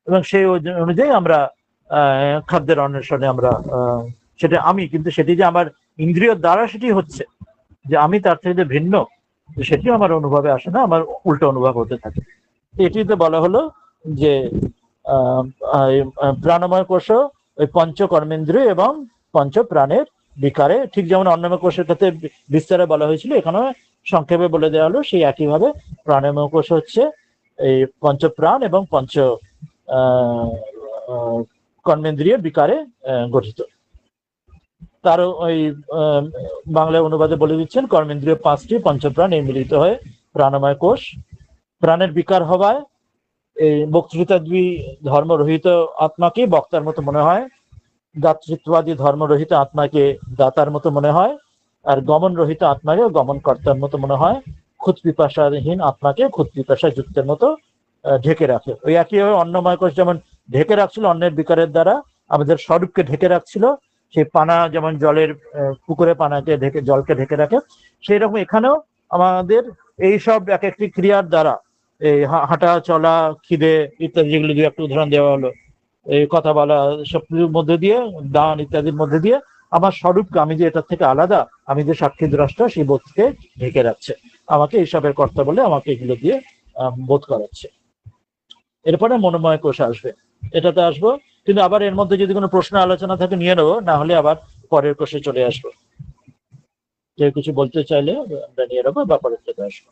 এবং সেই অনুযায়ী আমরা খাদ্যের অন্বেষণে আমরা সেটা আমি, কিন্তু সেটি যে আমার ইন্দ্রিয় দ্বারা সেটি হচ্ছে যে আমি তার থেকে ভিন্ন, সেটি আমার অনুভবে আসে না, আমার উল্টো অনুভব হতে থাকে। এটিতে বলা হলো যে প্রাণময় কোষ ওই পঞ্চ কর্মেন্দ্রিয় এবং পঞ্চ প্রাণের বিকারে, ঠিক যেমন অন্নময় কোষের ক্ষেত্রে বিস্তারে বলা হয়েছিল, এখানে সংক্ষেপে বলে দেওয়া হলো সেই একইভাবে প্রাণময় কোষ হচ্ছে এই পঞ্চ প্রাণ এবং পঞ্চ কর্মেন্দ্রিয় বিকারে গঠিত। তারও ওই বাংলায় অনুবাদে বলে দিচ্ছেন, কর্মেন্দ্রিয় 5টি, পঞ্চপ্রাণ এই মিলিত হয়ে প্রাণময় কোষ। প্রাণের বিকার হওয়ায় এই বক্তৃতাদ্বী ধর্মরহিত আত্মাকে বক্তার মতো মনে হয়, দাতৃত্ববাদী ধর্মরহিত আত্মাকে দাতার মতো মনে হয়, আর গমন রহিত আত্মাকে গমন কর্তার মতো মনে হয়, ক্ষুদ পিপাসাহীন আত্মাকে ক্ষুদ পিপাসা যুক্তের মতো ঢেকে রাখে। ওই একইভাবে অন্নময় কোষ যেমন ঢেকে রাখছিল অন্যের বিকারের দ্বারা, আমাদের স্বরূপকে ঢেকে রাখছিল, সেই পানা যেমন জলের পুকুরে পানাকে ঢেকে, জলকে ঢেকে রাখে, সেই রকম এখানেও আমাদের এই সব এক একটি ক্রিয়ার দ্বারা, এই হাঁটা চলা, খিদে ইত্যাদি, যেগুলো দু একটা উদাহরণ দেওয়া হলো, এই কথা বলা, সবকিছুর মধ্যে দিয়ে, দান ইত্যাদির মধ্যে দিয়ে আমার স্বরূপকে, আমি যে এটার থেকে আলাদা, আমি যে সাক্ষী দ্রষ্টা, সেই বোধকে ঢেকে রাখছে, আমাকে এইসবের কর্তা বলে আমাকে এগুলো দিয়ে বোধ করাচ্ছে। এরপরে মনোময় কোষ আসবে, এটাতে আসবো, কিন্তু আবার এর মধ্যে যদি কোনো প্রশ্ন আলোচনা থাকে নিয়ে নেবো, না হলে আবার পরের কোষে চলে আসবো। কেউ কিছু বলতে চাইলে আমরা নিয়ে নেবো বা পরের থেকে আসবো।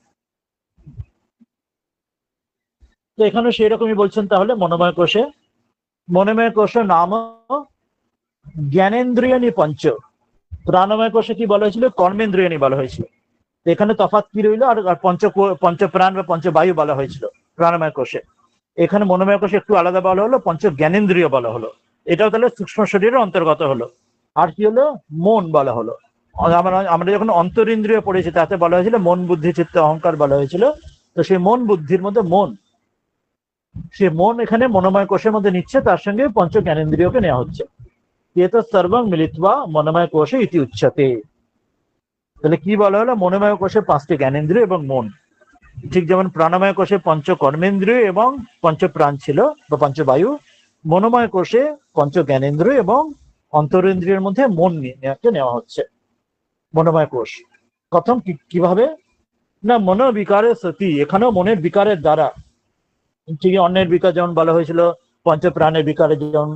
তো এখানে সেই রকমই বলছেন, তাহলে মনোময় কোষে, মনোময় কোষ নাম জ্ঞানেন্দ্রিয়ানি পঞ্চ, প্রাণময় কোষে কি বলা হয়েছিল, কর্মেন্দ্রিয়ানি বলা হয়েছিল। এখানে তফাৎ কি রইলো, আর পঞ্চ প্রাণ বা পঞ্চবায়ু বলা হয়েছিল প্রাণময় কোষে। এখানে মনোময় কোষে একটু আলাদা বলা হলো, পঞ্চ জ্ঞানেন্দ্রিয় বলা হলো, এটাও তাহলে সূক্ষ্ম শরীরের অন্তর্গত হলো। আর কি হলো, মন বলা হলো। আমরা যখন অন্তরিন্দ্রিয় পড়েছি তাতে বলা হয়েছিল মন বুদ্ধি চিত্ত অহংকার বলা হয়েছিল। তো সেই মন বুদ্ধির মধ্যে মন, সে মন এখানে মনোময় কোষের মধ্যে নিচ্ছে, তার সঙ্গে পঞ্চ জ্ঞানেন্দ্রিয়কে নেওয়া হচ্ছে। এত সর্বং মিলিত্বা মনোময় কোষে ইতি উচ্যতে। তাহলে কি বলা হলো, মনোময় কোষে 5টি জ্ঞানেন্দ্রিয় এবং মন, ঠিক যেমন প্রাণময় কোষে পঞ্চ কর্মেন্দ্রিয় এবং পঞ্চ প্রাণ ছিল বা পঞ্চবায়ু, মনোময় কোষে পঞ্চ জ্ঞানেন্দ্রিয় এবং অন্তরেন্দ্রিয়ের মধ্যে মন নেওয়া হচ্ছে মনোময় কোষ। প্রথম কিভাবে না, মনোবিকারে সতি, এখানেও মনের বিকারের দ্বারা, ঠিক অন্যের বিকার যেমন বলা হয়েছিল, পঞ্চপ্রাণের বিকারে যেমন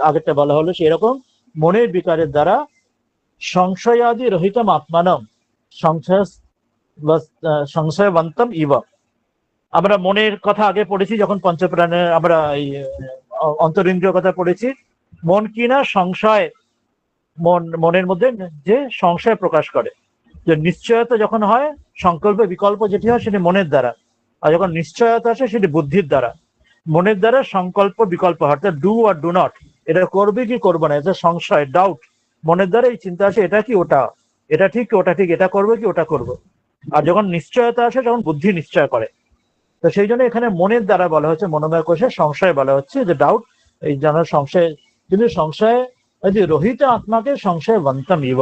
আগেরটা বলা হলো, সেরকম মনের বিকারের দ্বারা সংশয়াদি রহিতম আত্মানম সংশয়বন্তম ইব। আমরা মনের কথা আগে পড়েছি, যখন পঞ্চপ্রাণের আমরা এই অন্তরিন্দ্রিয় কথা পড়েছি, মন কি না সংশয়, মনের মধ্যে যে সংশয় প্রকাশ করে, যে নিশ্চয়তা যখন হয়, সংকল্প বিকল্প যেটি হয় সেটি মনের দ্বারা, আর যখন নিশ্চয়তা আসে সেটি বুদ্ধির দ্বারা। মনের দ্বারা সংকল্প বিকল্প, অর্থাৎ ডু আর ডু নট, এটা করবে কি করবো না, এটা সংশয়, ডাউট, মনের দ্বারা এই চিন্তা আসে, এটা কি ওটা, এটা ঠিক কি ওটা ঠিক, এটা করবো কি ওটা করবো। আর যখন নিশ্চয়তা আসে তখন বুদ্ধি নিশ্চয় করে। তো সেই জন্য এখানে মনের দ্বারা বলা হচ্ছে, মনোময় কোষে সংশয় বলা হচ্ছে, যে ডাউট, এই যেন সংশয়, কিন্তু সংশয় রহিত আত্মাকে সংশয় বন্তম ইব,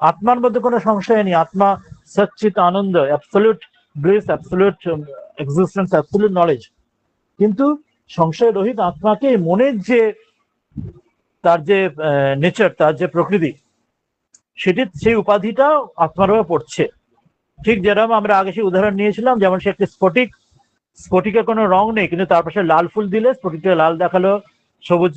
আত্মার মধ্যে কোনো সংশয় নেই, আত্মা সচ্চিত আনন্দ, absolute bliss, absolute existence, absolute knowledge. কিন্তু সংশয় রহিত আত্মাকে মনের যে তার যে নেচার, তার যে প্রকৃতি, সেটি, সেই উপাধিটা আত্মার উপর পড়ছে। ঠিক যেরকম আমরা আগে সেই উদাহরণ নিয়েছিলাম, যেমন সে একটি স্ফটিক, স্ফটিকের কোনো রং নেই, কিন্তু তার পাশে লাল ফুল দিলে স্ফটিকটা লাল দেখালো, সবুজ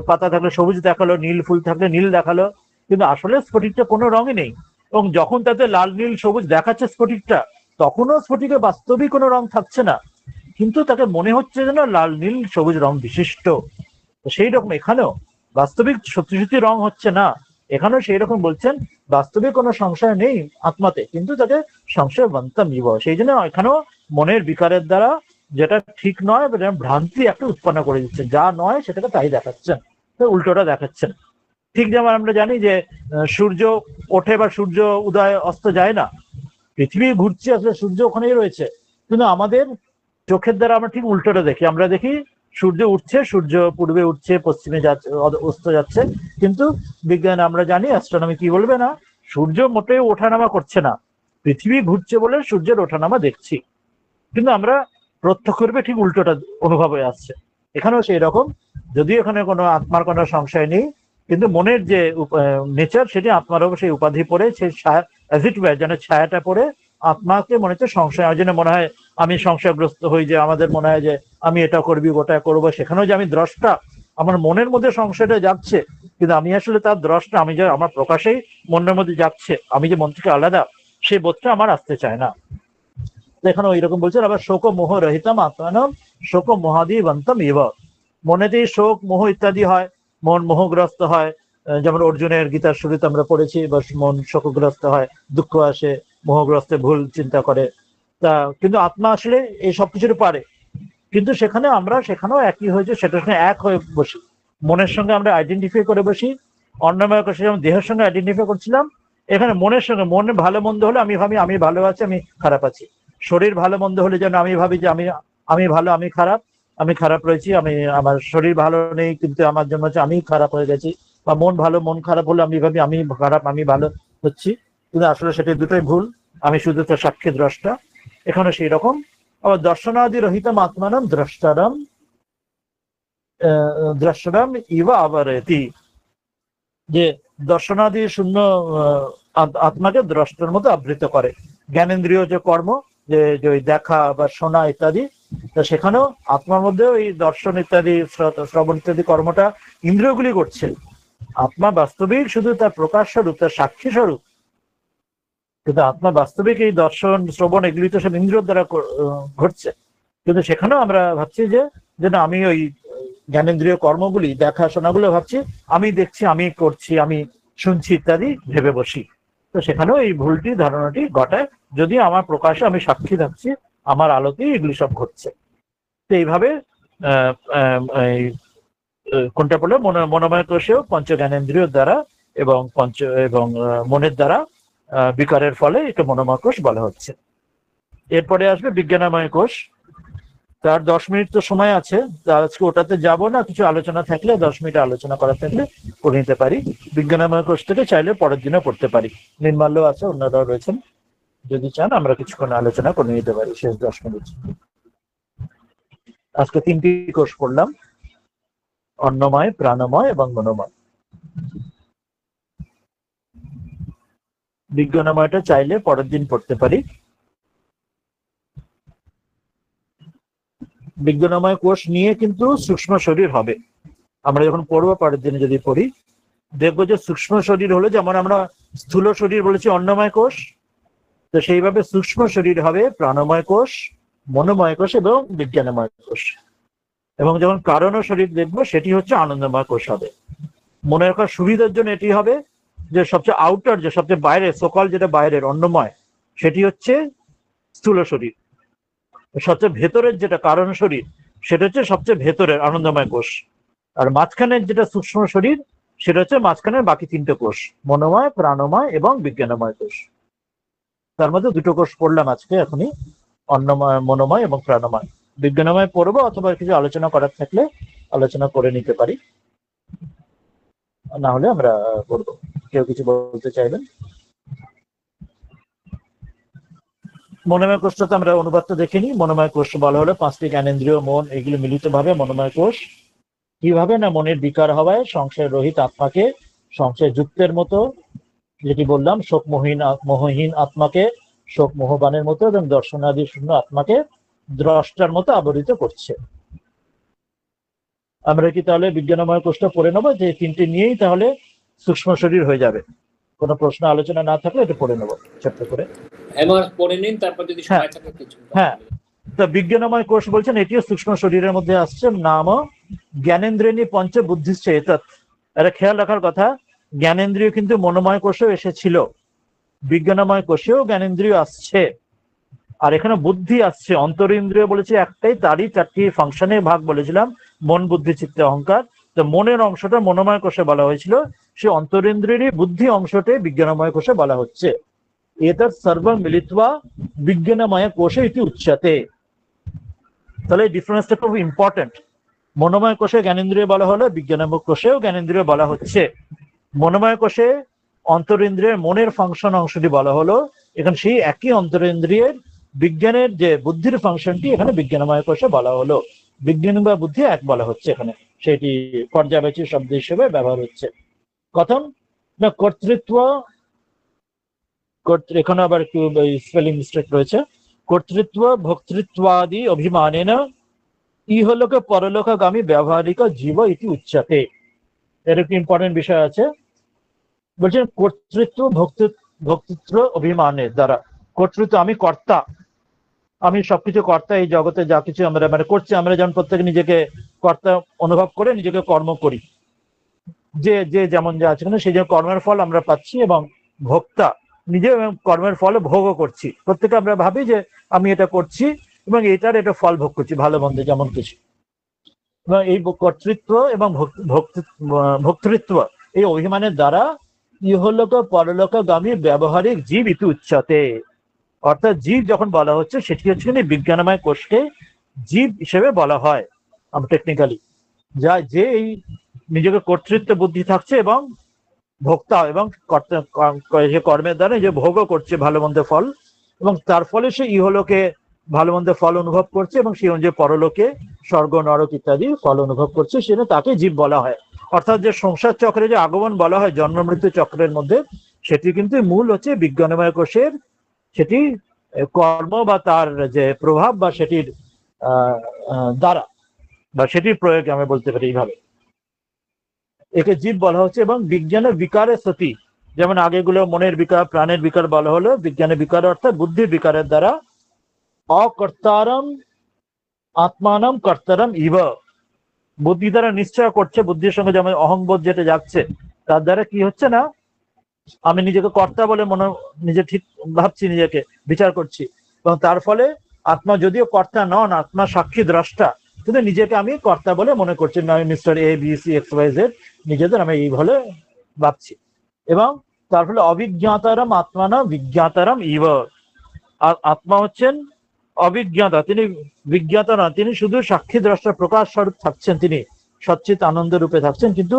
পাতা থাকলে সবুজ দেখালো, নীল ফুল থাকলে নীল দেখালো, কিন্তু আসলে স্ফটিকটা কোনো রঙই নেই। এবং যখন তাতে লাল নীল সবুজ দেখাচ্ছে স্ফটিকটা, তখনও স্ফটিকে বাস্তবিক কোনো রং থাকছে না, কিন্তু তাকে মনে হচ্ছে যেন লাল নীল সবুজ রং বিশিষ্ট। সেই রকম এখানেও বাস্তবিক সত্যি সত্যি রং হচ্ছে না, এখানেও সেই রকম বলছেন, বাস্তবিক কোনো সংশয় নেই আত্মাতে, কিন্তু তাকে সংশয় বন্তম ইব। সেই জন্য এখানেও মনের বিকারের দ্বারা যেটা ঠিক নয়, ভ্রান্তি একটা উৎপন্ন করে দিচ্ছেন, যা নয় সেটাকে তাই দেখাচ্ছেন, উল্টোটা দেখাচ্ছেন। ঠিক যেমন আমরা জানি যে সূর্য ওঠে বা সূর্য উদয় অস্ত যায় না, পৃথিবী ঘুরছে, আসলে সূর্য ওখানেই রয়েছে, কিন্তু আমাদের চোখের দ্বারা আমরা ঠিক উল্টোটা দেখি। আমরা দেখি সূর্য উঠছে, সূর্য পূর্বে উঠছে, পশ্চিমে যাচ্ছে, অস্ত যাচ্ছে, কিন্তু বিজ্ঞান আমরা জানি, অ্যাস্ট্রোনমি কি বলবে না, সূর্য মোটেও ওঠানামা করছে না, পৃথিবী ঘুরছে বলে সূর্যের ওঠানামা দেখছি। কিন্তু আমরা প্রত্যক্ষরূপে ঠিক উল্টোটা অনুভব হয়ে আসছে। এখানেও সেই রকম, যদিও এখানে কোনো আত্মার কোনো সংশয় নেই, কিন্তু মনের যে নেচার, সেটি আত্মারও সেই উপাধি পড়ে, সেই অ্যাজ ইট ওয়্যার যেন ছায়াটা পড়ে আত্মাকে মনে হচ্ছে সংশয়, আমার জন্য মনে হয় আমি সংশয়গ্রস্ত হই, যে আমাদের মনে হয় যে আমি এটা করবি ওটা করবো, সেখানেও যে আমি দ্রষ্টা, আমার মনের মধ্যে সংশয়টা যাচ্ছে, কিন্তু আমি আসলে তার দ্রষ্টা, আমি যে আমার প্রকাশেই মনের মধ্যে যাচ্ছে, আমি যে মন থেকে আলাদা, সেই বোধটা আমার আসতে চায় না। এখানে ওই রকম বলছেন। আবার শোক মোহ রহিতম আত্মানম শোক মোহাদিবন্তম ইব, মনেতেই শোক মোহ ইত্যাদি হয়, মন মোহগ্রস্ত হয়, যেমন অর্জুনের গীতার শুরুতে আমরা পড়েছি, বা মন শোকগ্রস্ত হয়, দুঃখ আসে, মোহগ্রস্তে ভুল চিন্তা করে। তা কিন্তু আত্মা আসলে এই সবকিছুর পারে, কিন্তু সেখানে আমরা সেখানেও একই হয়েছে, সেটার সঙ্গে এক হয়ে বসি, মনের সঙ্গে আমরা আইডেন্টিফাই করে বসি। অন্নময় কোষে যেমন দেহের সঙ্গে আইডেন্টিফাই করছিলাম, এখানে মনের সঙ্গে, মনে ভালো মন্দ হলে আমি ভাবি আমি ভালো আছি, আমি খারাপ আছি। শরীর ভালো মন্দ হলে যেন আমি ভাবি যে আমি ভালো, আমি খারাপ, আমি খারাপ রয়েছি, আমি, আমার শরীর ভালো নেই কিন্তু আমার জন্য হচ্ছে আমি খারাপ হয়ে গেছি। বা মন ভালো, মন খারাপ হলে আমি ভাবি আমি খারাপ, আমি ভালো হচ্ছি, কিন্তু আসলে সেটা দুটোই ভুল, আমি শুধু তো সাক্ষী দ্রষ্টা। এখানে সেই রকম। আবার দর্শনাদি রহিতম আত্মানম দ্রষ্টারম দ্রষ্টরাম ইবা আবরতি, যে দর্শনাদি শূন্য আত্মাকে দ্রষ্টার মতো আবৃত করে। জ্ঞানেন্দ্রিয় যে কর্ম, যে ওই দেখা বা শোনা ইত্যাদি, তা সেখানেও আত্মার মধ্যেও এই দর্শন ইত্যাদি, শ্রবণ ইত্যাদি কর্মটা ইন্দ্রিয়গুলি করছে। আত্মা বাস্তবিক শুধু তার প্রকাশ স্বরূপ, তার সাক্ষী স্বরূপ, কিন্তু আত্মা বাস্তবিক এই দর্শন শ্রবণ এগুলি তো সব ইন্দ্রিয় দ্বারা ঘটছে। কিন্তু সেখানেও আমরা ভাবছি যে না, আমি ওই জ্ঞানেন্দ্রীয় কর্মগুলি, দেখাশোনাগুলো ভাবছি আমি দেখছি, আমি করছি, আমি শুনছি ইত্যাদি ভেবে বসি। তো সেখানেও এই ভুলটি, ধারণাটি ঘটায়, যদি আমার প্রকাশে আমি সাক্ষী থাকছি, আমার আলোতেই এগুলি সব ঘটছে। তো এইভাবে কোনটা বলে মনোময় কোষেও পঞ্চ জ্ঞানেন্দ্রিয় দ্বারা এবং মনের দ্বারা বিকারের ফলে এটা মনোময় কোষ বলা হচ্ছে। এরপরে আসবে বিজ্ঞানময় কোষ। তার 10 মিনিট তো সময় আছে, আজকে ওটাতে যাব না, কিছু আলোচনা থাকলে 10 মিনিট আলোচনা করা থাকলে করে নিতে পারি। বিজ্ঞানময় কোষ থেকে চাইলে পরের দিনও পড়তে পারি, নির্মাল্য আছে, অন্যরাও রয়েছেন, যদি চান আমরা কিছুক্ষণ আলোচনা করে নিতে পারি শেষ 10 মিনিট। আজকে 3টি কোষ পড়লাম, অন্নময়, প্রাণময় এবং মনোময়। বিজ্ঞানময়টা চাইলে পরের দিন পড়তে পারি। বিজ্ঞানময় কোষ নিয়ে কিন্তু সূক্ষ্ম শরীর হবে, আমরা যখন পড়বো পরের দিনে যদি পড়ি, দেখবো যে সূক্ষ্ম শরীর হলো, যেমন আমরা স্থূল শরীর বলেছি অন্নময় কোষ, তো সেইভাবে সূক্ষ্ম শরীর হবে প্রাণময় কোষ, মনোময় কোষ এবং বিজ্ঞানময় কোষ। এবং যখন কারণ শরীর দেখবো, সেটি হচ্ছে আনন্দময় কোষ হবে। মনে রাখার সুবিধার জন্য এটি হবে যে সবচেয়ে আউটার, যে সবচেয়ে বাইরে, সকল যেটা বাইরের অন্নময়, সেটি হচ্ছে স্থূল শরীর। সবচেয়ে ভেতরের যেটা কারণ শরীর, সেটা হচ্ছে সবচেয়ে ভেতরের আনন্দময় কোষ। আর মাঝখানের যেটা সূক্ষ্ম শরীর, সেটা হচ্ছে মাঝখানের বাকি 3টে কোষ, মনোময়, প্রাণময় এবং বিজ্ঞানময় কোষ। তার মধ্যে 2টো কোষ পড়লাম আজকে এখনই, অন্নময়, মনোময় এবং প্রাণময়। বিজ্ঞানময় পড়বো, অথবা কিছু আলোচনা করার থাকলে আলোচনা করে নিতে পারি, না হলে আমরা করবো। কেউ কিছু বলতে চাইবেন? মনোময় কোষটা তো আমরা অনুবাদটা দেখিনি। মনোময় কোষ বলা হলো 5টি জ্ঞানেন্দ্রিয়, মন, এগুলো মিলিত ভাবে মনোময় কোষ। কিভাবে না, মনের বিকার হওয়ায় সংশয় রহিত আত্মাকে সংশয় যুক্তের মতো, যেটি বললাম, শোক মোহহীন আত্মাকে শোক মোহবানের মতো, এবং দর্শনাদি শূন্য আত্মাকে দ্রষ্টার মতো আবরিত করছে। আমরা কি তাহলে বিজ্ঞানময় কোষটা পড়ে নেবো, যে 3টে নিয়েই তাহলে সূক্ষ্ম শরীর হয়ে যাবে? কোনো প্রশ্ন আলোচনা না থাকলে এটা পড়ে নেবো ছোট্ট করে। পড়ে নিন, তারপর যদি সময় থাকে কিছু। হ্যাঁ, তো বিজ্ঞানময় কোষ বলছেন এটিও সূক্ষ্ম শরীরের মধ্যে আসছে। নাম জ্ঞানেন্দ্রিয়নী পঞ্চ বুদ্ধিশ্চ এতৎ। এটা খেয়াল রাখার কথা, জ্ঞানেন্দ্রিয় কিন্তু মনোময় কোষেও এসেছিল, বিজ্ঞানময় কোষেও জ্ঞানেন্দ্রিয় আসছে, আর এখানে বুদ্ধি আসছে। অন্তরিন্দ্রিয় বলেছি একটাই, তারই 4টি ফাংশনে ভাগ বলেছিলাম, মন, বুদ্ধি, চিত্ত, অহংকার। তো মনের অংশটা মনোময় কোষে বলা হয়েছিল, সে অন্তরেন্দ্রিয়েরই বুদ্ধি অংশটি বিজ্ঞানময় কোষে বলা হচ্ছে। এতৎ সর্বং মিলিত্বা বিজ্ঞানময় কোষে ইতি উচ্যতে। তাহলে এই ডিফারেন্সটা খুব ইম্পর্টেন্ট। মনোময় কোষে জ্ঞানেন্দ্রিয় বলা হলো, বিজ্ঞানময় কোষেও জ্ঞানেন্দ্রিয় বলা হচ্ছে। মনোময় কোষে অন্তরেন্দ্রিয়ের মনের ফাংশন অংশটি বলা হলো, এখানে সেই একই অন্তরেন্দ্রিয়ের বিজ্ঞানের যে বুদ্ধির ফাংশনটি এখানে বিজ্ঞানময় কোষে বলা হলো। বিজ্ঞান বা বুদ্ধি এক বলা হচ্ছে এখানে, সেটি পর্যায়বাচী শব্দ হিসেবে ব্যবহার হচ্ছে। কথম না কর্তৃত্ব, এখানে আবার একটু স্পেলিং মিস্টেক রয়েছে। কর্তৃত্ব ভোক্তৃত্বাদি অভিমানেন ইহলোক পরলোকগামী ব্যবহারিক জীব ইতি উচ্যতে। এর একটি ইম্পর্টেন্ট বিষয় আছে, বলছেন কর্তৃত্ব ভোক্তৃত্ব অভিমানের দ্বারা। কর্তৃত্ব, আমি কর্তা, আমি সবকিছু কর্তা, এই জগতে যা কিছু আমরা মানে করছি, আমরা যেমন প্রত্যেকে নিজেকে কর্তা অনুভব করে নিজেকে কর্ম করি, যে যে যেমন যা আছে সেই যে কর্মের ফল আমরা পাচ্ছি, এবং ভোক্তা, নিজে কর্মের ফল ভোগও করছি। প্রত্যেকে আমরা ভাবি যে আমি এটা করছি এবং এটা ফল ভোগ করছি, ভালো মন্দ যেমন কিছু। এবং এই কর্তৃত্ব এবং ভোক্তৃত্ব এই অভিমানের দ্বারা ইহলোক পরলোকগামী ব্যবহারিক জীব ইতি উচ্যতে। অর্থাৎ জীব যখন বলা হচ্ছে সেটি হচ্ছে বিজ্ঞানময় কোষকে জীব হিসেবে বলা হয় টেকনিক্যালি, যা যে এই নিজেকে কর্তৃত্ব বুদ্ধি থাকছে এবং ভোক্তা এবং কর্মের দ্বারা যে ভোগও করছে ভালো মন্দ ফল, এবং তার ফলে সে ইহলোকে ভালো মন্দ ফল অনুভব করছে এবং সেই অনুযায়ী পরলোকে স্বর্গ নরক ইত্যাদি ফল অনুভব করছে, সেটা তাকে জীব বলা হয়। অর্থাৎ যে সংসার চক্রে যে আগমন বলা হয় জন্ম মৃত্যু চক্রের মধ্যে, সেটি কিন্তু মূল হচ্ছে বিজ্ঞানময় কোষের সেটি কর্ম বা তার যে প্রভাব বা সেটির দ্বারা বা সেটির প্রয়োগে আমি বলতে পারি এইভাবে একে জীব বলা হচ্ছে। এবং বিজ্ঞানের বিকারের সতি, যেমন আগেগুলো মনের বিকার প্রাণের বিকার বলা হলো, বিজ্ঞানের বিকার অর্থাৎ বুদ্ধির বিকারের দ্বারা অকর্তারম আত্মানম কর্তারম ইব, বুদ্ধি দ্বারা নিশ্চয় করছে, বুদ্ধির সঙ্গে যেমন অহংবোধ যেটা যাচ্ছে তার দ্বারা কি হচ্ছে না, আমি নিজেকে কর্তা বলে নিজে ঠিক ভাবছি, নিজেকে বিচার করছি, এবং তার ফলে আত্মা যদিও কর্তা নন, আত্মা সাক্ষী দ্রষ্টা, কিন্তু নিজেকে আমি কর্তা বলে মনে করছি, mister A B C X Y Z, নিজেদের আমি এই বলে ভাবছি। এবং তার ফলে অভিজ্ঞাতারাম আত্মানা বিজ্ঞাতারাম ইব, আর আত্মা হচ্ছেন অভিজ্ঞতা, তিনি বিজ্ঞাতা না, তিনি শুধু সাক্ষী দ্রষ্টা প্রকাশ স্বরূপ থাকছেন, তিনি সচ্চিত আনন্দ রূপে থাকছেন, কিন্তু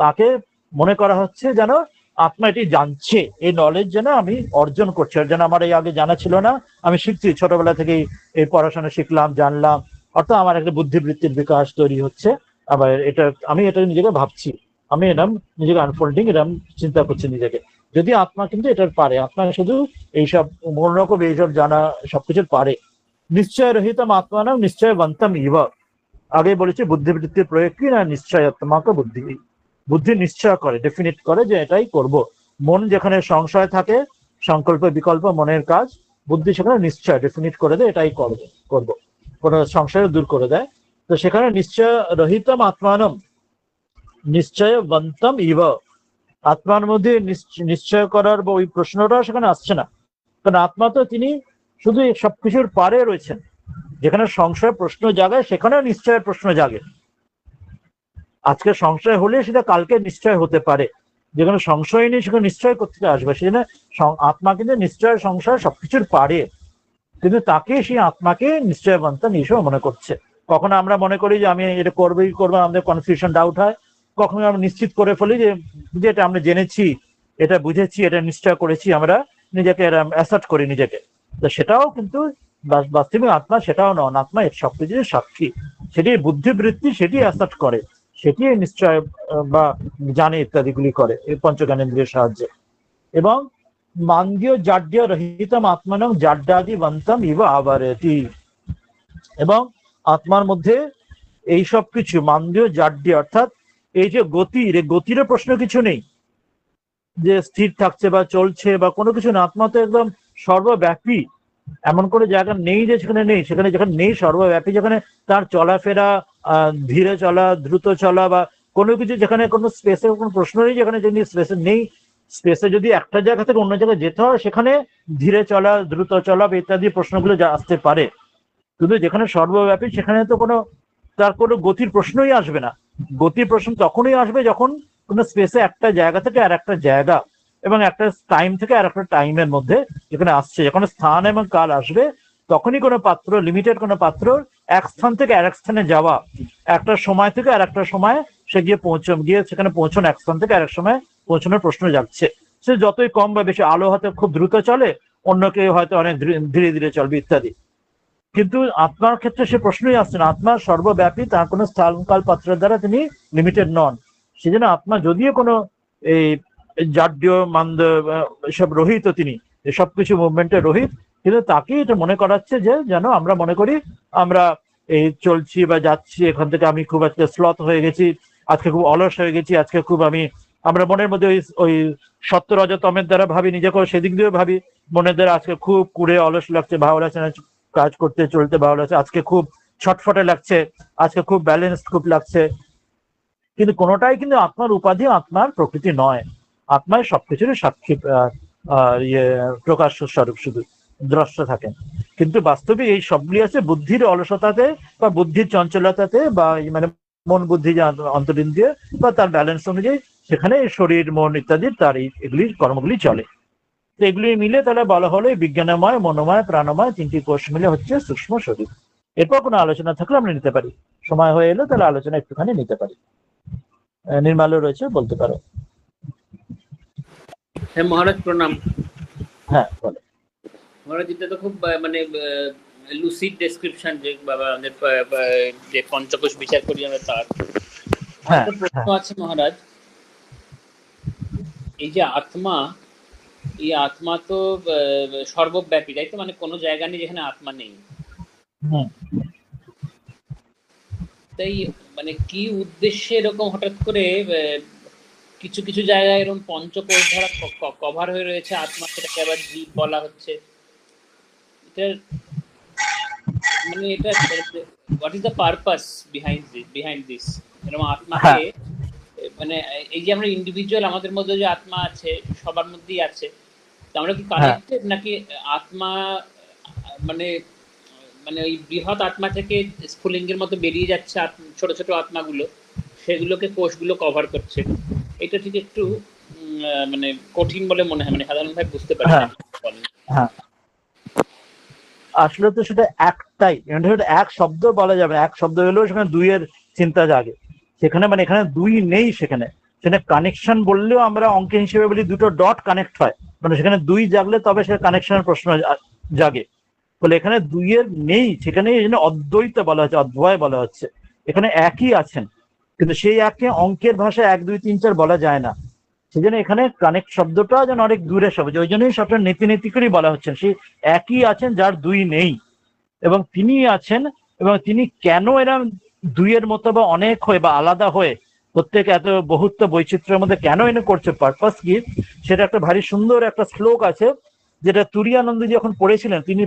তাকে মনে করা হচ্ছে যেন আত্মা এটি জানছে, এই নলেজ যেন আমি অর্জন করছি, যেন আমার এই আগে জানা ছিল না, আমি শিখছি, ছোটবেলা থেকেই এই পড়াশোনা শিখলাম, জানলাম, অর্থাৎ আমার একটা বুদ্ধিবৃত্তির বিকাশ তৈরি হচ্ছে। আবার আমি এটা নিজেকে ভাবছি, আমি এরম নিজেকে আনফোল্ডিং এরম চিন্তা করছি নিজেকে। যদি আত্মা কিন্তু এটার পারে, আত্মা শুধু এইসব মনোরকম এইসব জানা সবকিছুর পারে। নিশ্চয় রহিতম আত্মানাম নিশ্চয়বন্তম ইব, আগে বলেছি বুদ্ধিবৃত্তির প্রয়োগ কি না, নিশ্চয়াত্মাকে বুদ্ধি নিশ্চয় করে, ডেফিনিট করে যে এটাই করব। মন যেখানে সংশয় থাকে, সংকল্প বিকল্প মনের কাজ, বুদ্ধি সেখানে নিশ্চয় ডেফিনিট করে দেয় এটাই করব, কোনো সংশয় দূর করে দেয়। তো সেখানে নিশ্চয় রহিতম আত্মানম নিশ্চয়বন্তম ইব, আত্মার মধ্যে নিশ্চয় করার বা ওই প্রশ্নটা সেখানে আসছে না, কারণ আত্মা তো তিনি শুধু সবকিছুর পারে রয়েছেন। যেখানে সংশয় প্রশ্ন জাগে সেখানে নিশ্চয়ের প্রশ্ন জাগে, আজকে সংশয় হলে সেটা কালকে নিশ্চয় হতে পারে, যেখানে সংশয় নেই সেখানে নিশ্চয় করতে আসবে। সেখানে আত্মা কিন্তু নিশ্চয় সংশয় সবকিছুর পারে, কিন্তু তাকে সেই আত্মাকে নিশ্চয়বন্ত হিসেবে মনে করছে। কখনো আমরা মনে করি যে আমি এটা করবোই করবো, আমাদের কনফিউশন ডাউট হয়, কখনো আমরা নিশ্চিত করে ফেলি যে এটা আমরা জেনেছি, এটা বুঝেছি, এটা নিশ্চয় করেছি, আমরা নিজেকে অ্যাসার্ট করি নিজেকে। তো সেটাও কিন্তু বাস্তবিক আত্মা সেটাও নন, আত্মা এর সবকিছু সাক্ষী, সেটি বুদ্ধিবৃত্তি সেটি অ্যাসার্ট করে, সেটি নিশ্চয় বা জানে ইত্যাদিগুলি করে এই পঞ্চজ্ঞানেন্দ্রিয়ের সাহায্যে। এবং মান্দ্য জাড্য রহিতম আত্মানং জাড্যাদি বন্তম ইব আবরতি, এবং আত্মার মধ্যে এই সব কিছু মান্দ্য জাড্য অর্থাৎ এই যে গতির প্রশ্ন কিছু নেই, যে স্থির থাকছে বা চলছে বা কোনো কিছু না, আত্মা তো একদম সর্বব্যাপী, এমন কোনো জায়গা নেই যে সেখানে নেই, সেখানে যেখানে নেই সর্বব্যাপী, যেখানে তার চলাফেরা ধীরে চলা দ্রুত চলা বা কোনো কিছু, যেখানে কোনো স্পেসের কোনো প্রশ্ন নেই, যেখানে যিনি স্পেসে নেই, স্পেসে যদি একটা জায়গা থেকে অন্য জায়গায় যেতে হয় সেখানে ধীরে চলা দ্রুত চলা বা ইত্যাদি প্রশ্নগুলো আসতে পারে, কিন্তু যেখানে সর্বব্যাপী সেখানে তো তার কোনো গতির প্রশ্নই আসবে না। গতির প্রশ্ন তখনই আসবে যখন কোনো স্পেসে একটা জায়গা থেকে আর একটা জায়গা এবং একটা টাইম থেকে আর একটা টাইমের মধ্যে যেখানে আসছে, যখন স্থান এবং কাল আসবে তখনই কোনো পাত্র, লিমিটেড কোনো পাত্র এক স্থান থেকে আর এক স্থানে যাওয়া, একটা সময় থেকে আর একটা সময় সে গিয়ে সেখানে পৌঁছানো, এক স্থান থেকে আর এক সময় পৌঁছানোর প্রশ্ন যাচ্ছে। সে যতই কম বা বেশি, আলো হয়তো খুব দ্রুত চলে, অন্য কেউ হয়তো অনেক ধীরে ধীরে চলবে ইত্যাদি। কিন্তু আত্মার ক্ষেত্রে সে প্রশ্নই আসছে না। আত্মা সর্বব্যাপী, তার কোনো স্থান কাল পাত্রের দ্বারা তিনি লিমিটেড নন। সেজন্য আত্মা যদিও কোনো এই জাড্য মান্দ এসব রহিত, তিনি এসব কিছু মুভমেন্টের রহিত, কিন্তু তাকে এটা মনে করাচ্ছে যে যেন আমরা মনে করি আমরা এই চলছি বা যাচ্ছি এখান থেকে, আমি খুব একটা স্লথ হয়ে গেছি, আজকে খুব অলস হয়ে গেছি, আজকে খুব আমরা মনের মধ্যে ওই সত্য রজতমের দ্বারা ভাবি, নিজেকে সেদিক দিয়ে ভাবি মনের দ্বারা আজকে খুব কুড়ে অলস লাগছে, ভালো লাগছে না কাজ করতে চলতে, ভালো লাগছে, আজকে খুব ছটফটে লাগছে, আজকে খুব ব্যালেন্স খুব লাগছে। কিন্তু কোনোটাই কিন্তু আত্মার উপাধি, আত্মার প্রকৃতি নয়। আত্মায় সবকিছুরই সাক্ষী প্রকাশ্য স্বরূপ, শুধু দ্রষ্টা থাকেন। কিন্তু বাস্তবে এই সবগুলি আছে বুদ্ধির অলসতাতে বা বুদ্ধির চঞ্চলতাতে, বা মানে মন বুদ্ধি যে অন্তরিন্দ্রিয় বা তার ব্যালেন্স অনুযায়ী সেখানে শরীর মন ইত্যাদি তার এগুলির কর্মগুলি চলে। তো এগুলি মিলে তাহলে বলা হলো বিজ্ঞানময়, মনোময়, প্রাণময় তিনটি কোষ মিলে হচ্ছে সূক্ষ্ম শরীর। এরপর কোনো আলোচনা থাকলে আমরা নিতে পারি, সময় হয়ে এলো তাহলে আলোচনা একটুখানি নিতে পারি। নির্মালও রয়েছে, বলতে পারো। হ্যাঁ মহারাজ প্রণাম। হ্যাঁ বলো মহারাজ, এটা তো খুব মানে লুসিড ডেসক্রিপশন যে বাবা আমাদের যে পঞ্চকোষ বিচার করি আমরা তার। হ্যাঁ প্রশ্ন আছে মহারাজ, এই যে আত্মা, এই আত্মা তো সর্বব্যাপী, তাই তো? মানে কোনো জায়গা নেই যেখানে আত্মা নেই। তাই মানে কি উদ্দেশ্যে এরকম হঠাৎ করে কিছু কিছু জায়গায় এরকম পঞ্চকোষ ধারা কভার হয়ে রয়েছে আত্মা, সেটাকে আবার জীব বলা হচ্ছে? এটার মানে এটা what is the purpose behind this? এরকম আত্মাকে মানে এই যে আমরা ইন্ডিভিজুয়াল, আমাদের মধ্যে যে আত্মা আছে সবার মধ্যেই আছে, আমরা কি কানেক্টেড নাকি আত্মা মানে মানে ওই বৃহৎ আত্মা থেকে স্ফুলিঙ্গের মতো বেরিয়ে যাচ্ছে ছোট ছোট আত্মাগুলো, সেগুলোকে কোষগুলো কভার করছে? এটা ঠিক একটু মানে কঠিন বলে মনে হয়, মানে সাধারণভাবে বুঝতে পারি না। আসলে তো সেটা একটাই, এক শব্দ বলা যাবে, এক শব্দ হলেও সেখানে দুইয়ের চিন্তা জাগে। সেখানে মানে এখানে দুই নেই, সেখানে কানেকশন বললেও আমরা অঙ্ক হিসেবে বলি দুটো ডট কানেক্ট হয়, মানে সেখানে দুই জাগলে তবে সে কানেকশনের প্রশ্ন জাগে। বলে এখানে দুইয়ের নেই, সেখানে এই জন্য অদ্বৈত বলা হচ্ছে, অদ্বয় বলা হচ্ছে। এখানে একই আছেন, কিন্তু সেই একে অঙ্কের ভাষায় 1 2 3 4 বলা যায় না। সেই জন্য এখানে কানেক্ট শব্দটা যেন অনেক দূরে শব্দ, ওই জন্যই সবটা নীতি নীতি করেই বলা হচ্ছে। সেই একই আছেন যার দুই নেই, এবং তিনি আছেন, এবং তিনি কেন এরম দুইয়ের মতো বা অনেক হয়ে বা আলাদা হয়ে প্রত্যেক এত বহুত্ব বৈচিত্র্যের মধ্যে কেন এনে করছে, পারপাস কি, সেটা একটা ভারী সুন্দর একটা শ্লোক আছে, যেটা তুরীয়ানন্দজি যখন পড়েছিলেন, তিনি